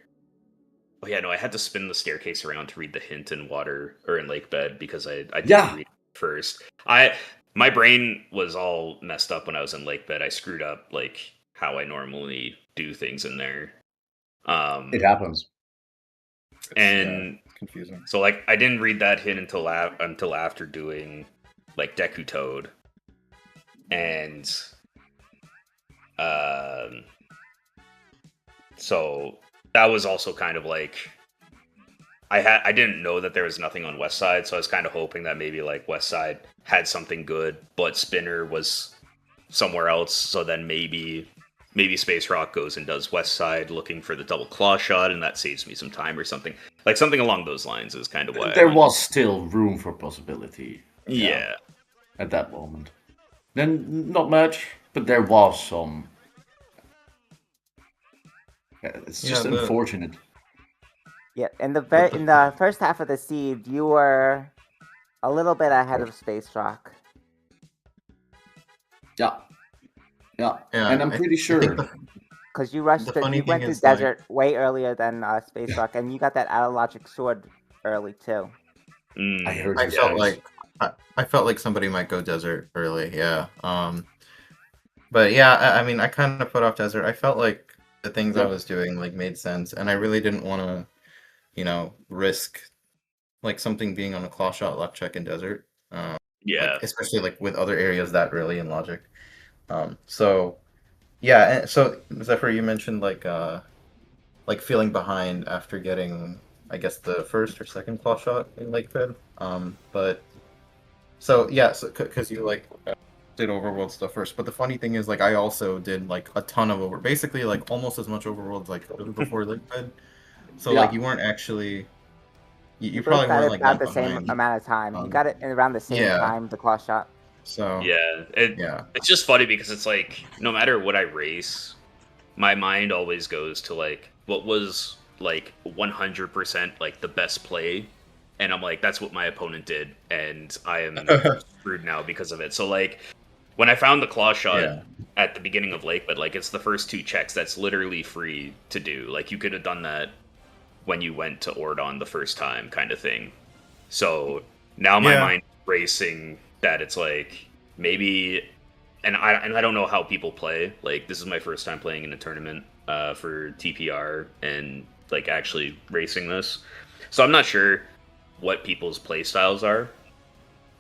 Oh yeah, no, I had to spin the staircase around to read the hint in Water or in Lakebed because I didn't read it first. My brain was all messed up when I was in Lakebed. I screwed up like how I normally do things in there. It happens. And confusing. So like I didn't read that hint until after doing like Deku Toad. And so that was also kind of like I didn't know that there was nothing on West Side, so I was kind of hoping that maybe like West Side had something good, but Spinner was somewhere else. So then maybe SpaceRawk goes and does West Side looking for the double claw shot, and that saves me some time or something. Like something along those lines is kind of why there was still room for possibility. Yeah. At that moment. Then not much, but there was some. It's just unfortunate. Yeah, in the first half of the seed, you were a little bit ahead of SpaceRawk. Yeah, and I'm pretty sure because you went through desert way earlier than SpaceRawk, and you got that out of logic sword early too. I felt like somebody might go desert early. Yeah. But yeah, I mean, I kind of put off desert. I felt like the things I was doing like made sense, and I really didn't want to, risk like something being on a claw shot luck check in desert. Like, especially like with other areas that early in logic. So yeah, and so Zephyr, you mentioned like feeling behind after getting, I guess, the first or second claw shot in Lakebed. But so yeah, because you like did overworld stuff first, but the funny thing is like I also did like a ton of basically like almost as much overworld like before Lakebed. So like you weren't actually. You probably weren't like about the same amount of time. You got it in around the same time, the claw shot. So it's just funny because it's like no matter what I race, my mind always goes to like what was like 100% like the best play, and I'm like that's what my opponent did, and I am screwed now because of it. So like when I found the claw shot at the beginning of Lake, but like it's the first 2 checks that's literally free to do. Like you could have done that when you went to Ordon the first time, kind of thing. So now my mind is racing that it's like maybe, and I don't know how people play. Like this is my first time playing in a tournament for TPR and like actually racing this, so I'm not sure what people's play styles are.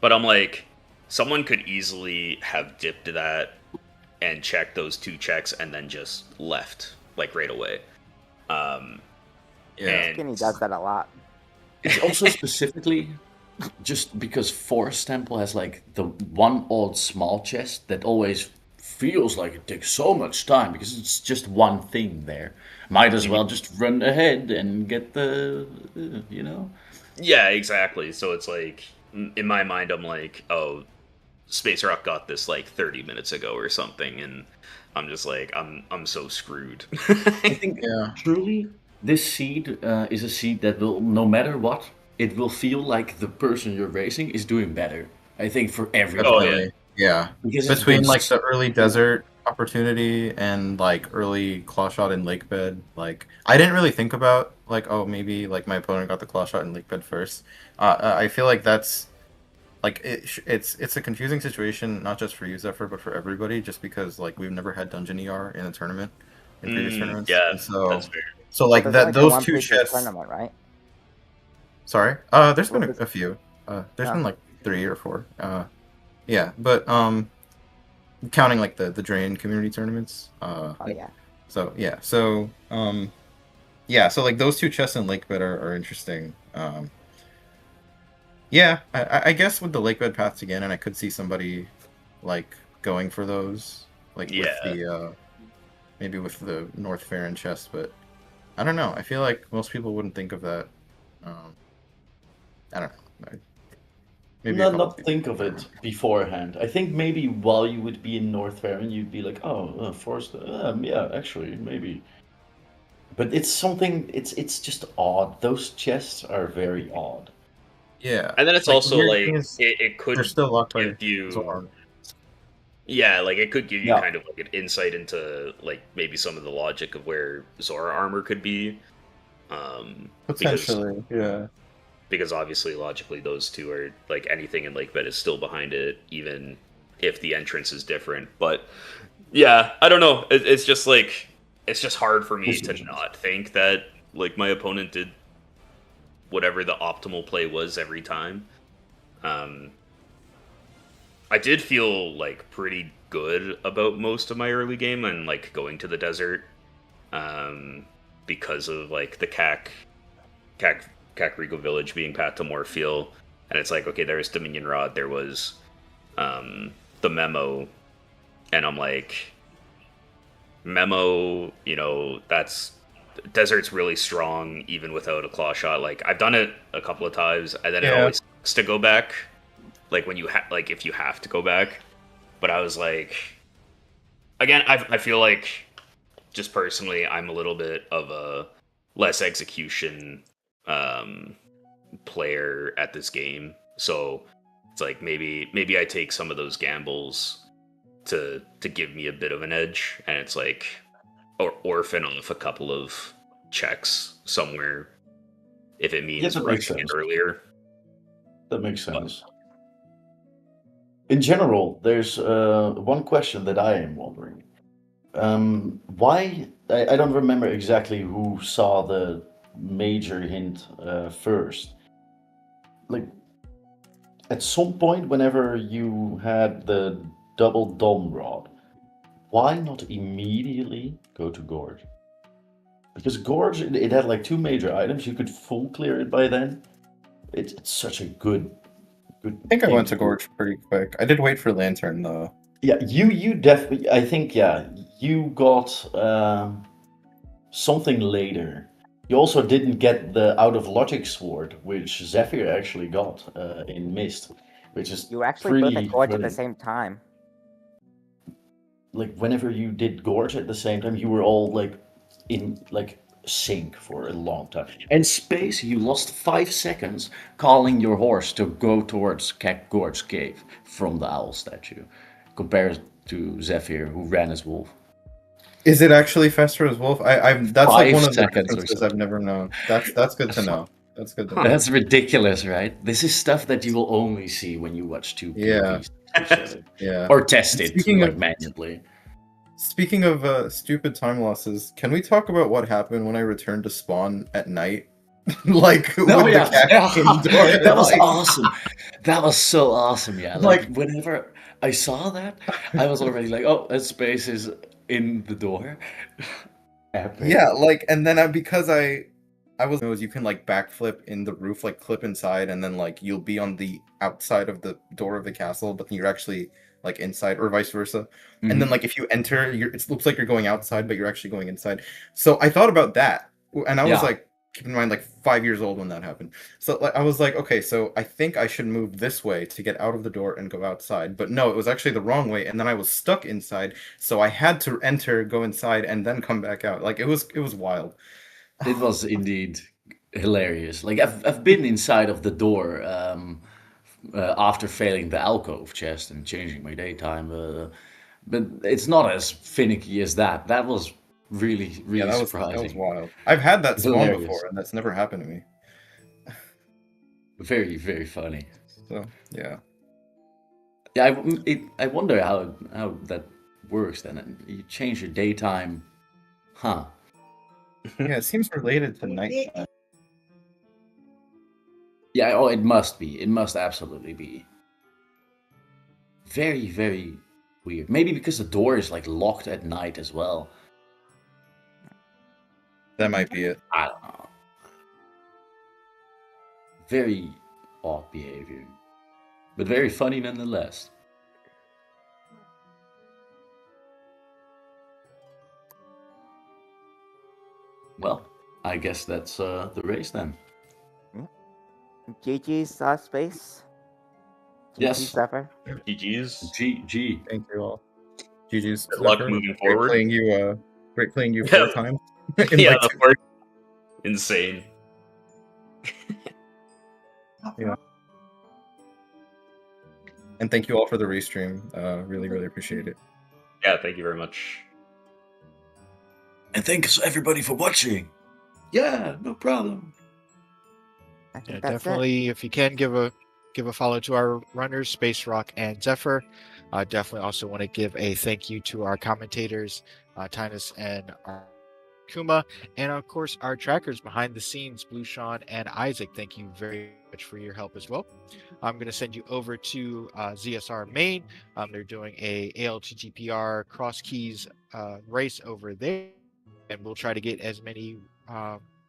But I'm like, someone could easily have dipped to that and checked those 2 checks and then just left like right away. Skinny does that a lot. It's also specifically just because Forest Temple has like the one odd small chest that always feels like it takes so much time because it's just one thing there. Might as well just run ahead and get the, Yeah, exactly. So it's like, in my mind, I'm like, oh, SpaceRawk got this like 30 minutes ago or something, and I'm just like, I'm so screwed. I think truly this seed is a seed that will, no matter what, it will feel like the person you're racing is doing better. I think for every player. Yeah. Because it's Between been like the early desert opportunity and like early claw shot in lake bed, like I didn't really think about like, oh, maybe like my opponent got the claw shot in lake bed first. I feel like that's like it's a confusing situation, not just for you, Zephyr, but for everybody, just because like we've never had dungeon ER in a tournament, in previous tournaments, Yeah, and so that's fair. Well, like there's that only been those one two previous chests. tournament, right? Sorry, there's Well, been there's- a few. There's Oh. been like 3 or 4. Yeah, but counting like the drain community tournaments. Oh yeah. So yeah, so yeah, so like those two chests in Lakebed are interesting. Yeah, I guess with the Lakebed paths again, and I could see somebody like going for those, like with Yeah. the maybe with the North Farron chest, but I don't know. I feel like most people wouldn't think of that. I don't know. Maybe a couple not people. think of it beforehand. I think maybe while you would be in North Farron, you'd be like, oh, Forest. Yeah, actually, maybe. But it's something. It's just odd. Those chests are very odd. Yeah, And then it's like, also weird like thing is, it they're could still locked by give you Zorn. yeah, like it could give you Yeah. kind of like an insight into like maybe some of the logic of where Zora armor could be. Potentially, yeah. Because obviously logically those two are like anything in Lake Bed is still behind it, even if the entrance is different. But yeah, I don't know. It's just like it's just hard for me to Decisions. not think that like my opponent did whatever the optimal play was every time. I did feel like pretty good about most of my early game and like going to the desert, because of like the Kakariko village being path to Morpheal, and it's like okay, there's Dominion Rod, there was the memo, and I'm like, memo, that's desert's really strong even without a claw shot. Like I've done it a couple of times, and then it Yeah. always sucks to go back. Like when you like if you have to go back. But I was like, again, I feel like just personally, I'm a little bit of a less execution player at this game, so it's like maybe I take some of those gambles to give me a bit of an edge, and it's like or orphan off a couple of checks somewhere if it means that makes rushing it sense. earlier. That makes sense. In general, there's one question that I am wondering. Why? I don't remember exactly who saw the major hint first. Like, at some point, whenever you had the double dome rod, why not immediately go to Gorge? Because Gorge, it had like 2 major items. You could full clear it by then. It's such a good. I think I went to Gorge pretty quick. I did wait for Lantern though. Yeah, you definitely. I think you got something later. You also didn't get the out of logic sword, which Zephyr actually got in Mist, which is You actually both pretty at Gorge at the funny. same time. Like whenever you did Gorge at the same time, you were all like in like sync for a long time. And Space, you lost 5 seconds calling your horse to go towards Gorge Cave from the owl statue, compared to Zephyr, who ran as wolf. Is it actually faster as Wolf? That's like 5 one of the seconds or differences so. I've never known. That's good to know. That's good to know. That's ridiculous, right? This is stuff that you will only see when you watch 2 Yeah. PvPs. Yeah. Or test it Speaking like of- manually. Speaking of stupid time losses, can we talk about what happened when I returned to spawn at night? Like with the cat indoor. That was Like, awesome. That was so awesome. Yeah, like Like- whenever I saw that, I was already like, "Oh, that Space is in the door." Epic. Yeah, like, and then because I was you can like backflip in the roof, like clip inside, and then like you'll be on the outside of the door of the castle, but you're actually like inside, or vice versa. And then like if you enter, it looks like you're going outside, but you're actually going inside. So I thought about that, and I was Yeah. like, keep in mind, like 5 years old when that happened. So like I was like, okay, so I think I should move this way to get out of the door and go outside. But no, it was actually the wrong way, and then I was stuck inside. So I had to enter, go inside, and then come back out. Like it was wild. It was indeed hilarious. Like I've been inside of the door after failing the alcove chest and changing my daytime. But it's not as finicky as that. That was really, really that was surprising. wild. I've had that spawn Hilarious. before, and that's never happened to me. Very, very funny. So yeah. Yeah, I wonder how that works then. You change your daytime, huh? Yeah, it seems related to nighttime. Yeah, oh, it must be. It must absolutely be. Very, very weird. Maybe because the door is like locked at night as well. That might be it. I don't know. Very odd behavior, but very funny nonetheless. Well, I guess that's the race then. GG's Space. Yes. GG's Zephyr. GG's. GG. Thank you all. GG's. Good luck Zephyr. moving forward. Great playing you Yeah. 4 times. Yeah, the first. Insane. Yeah. And thank you all for the restream. Really, really appreciate it. Yeah, thank you very much. And thanks everybody for watching. Yeah, no problem. I think Yeah, that's definitely. If you can give a follow to our runners, SpaceRawk and Zephyr. Definitely also want to give a thank you to our commentators, Tinus and Kuma, and of course our trackers behind the scenes, Blue Sean and Isaac. Thank you very much for your help as well. I'm going to send you over to ZSR Main. They're doing a ALTGPR cross keys race over there, and we'll try to get as many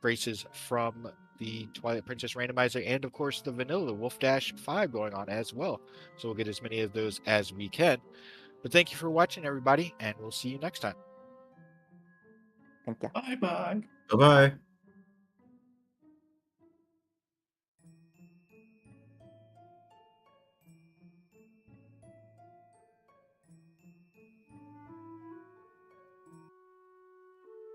races from the Twilight Princess Randomizer and of course the vanilla Wolf Dash 5 going on as well. So we'll get as many of those as we can. But thank you for watching, everybody, and we'll see you next time. Thank you. Bye-bye. Bye-bye.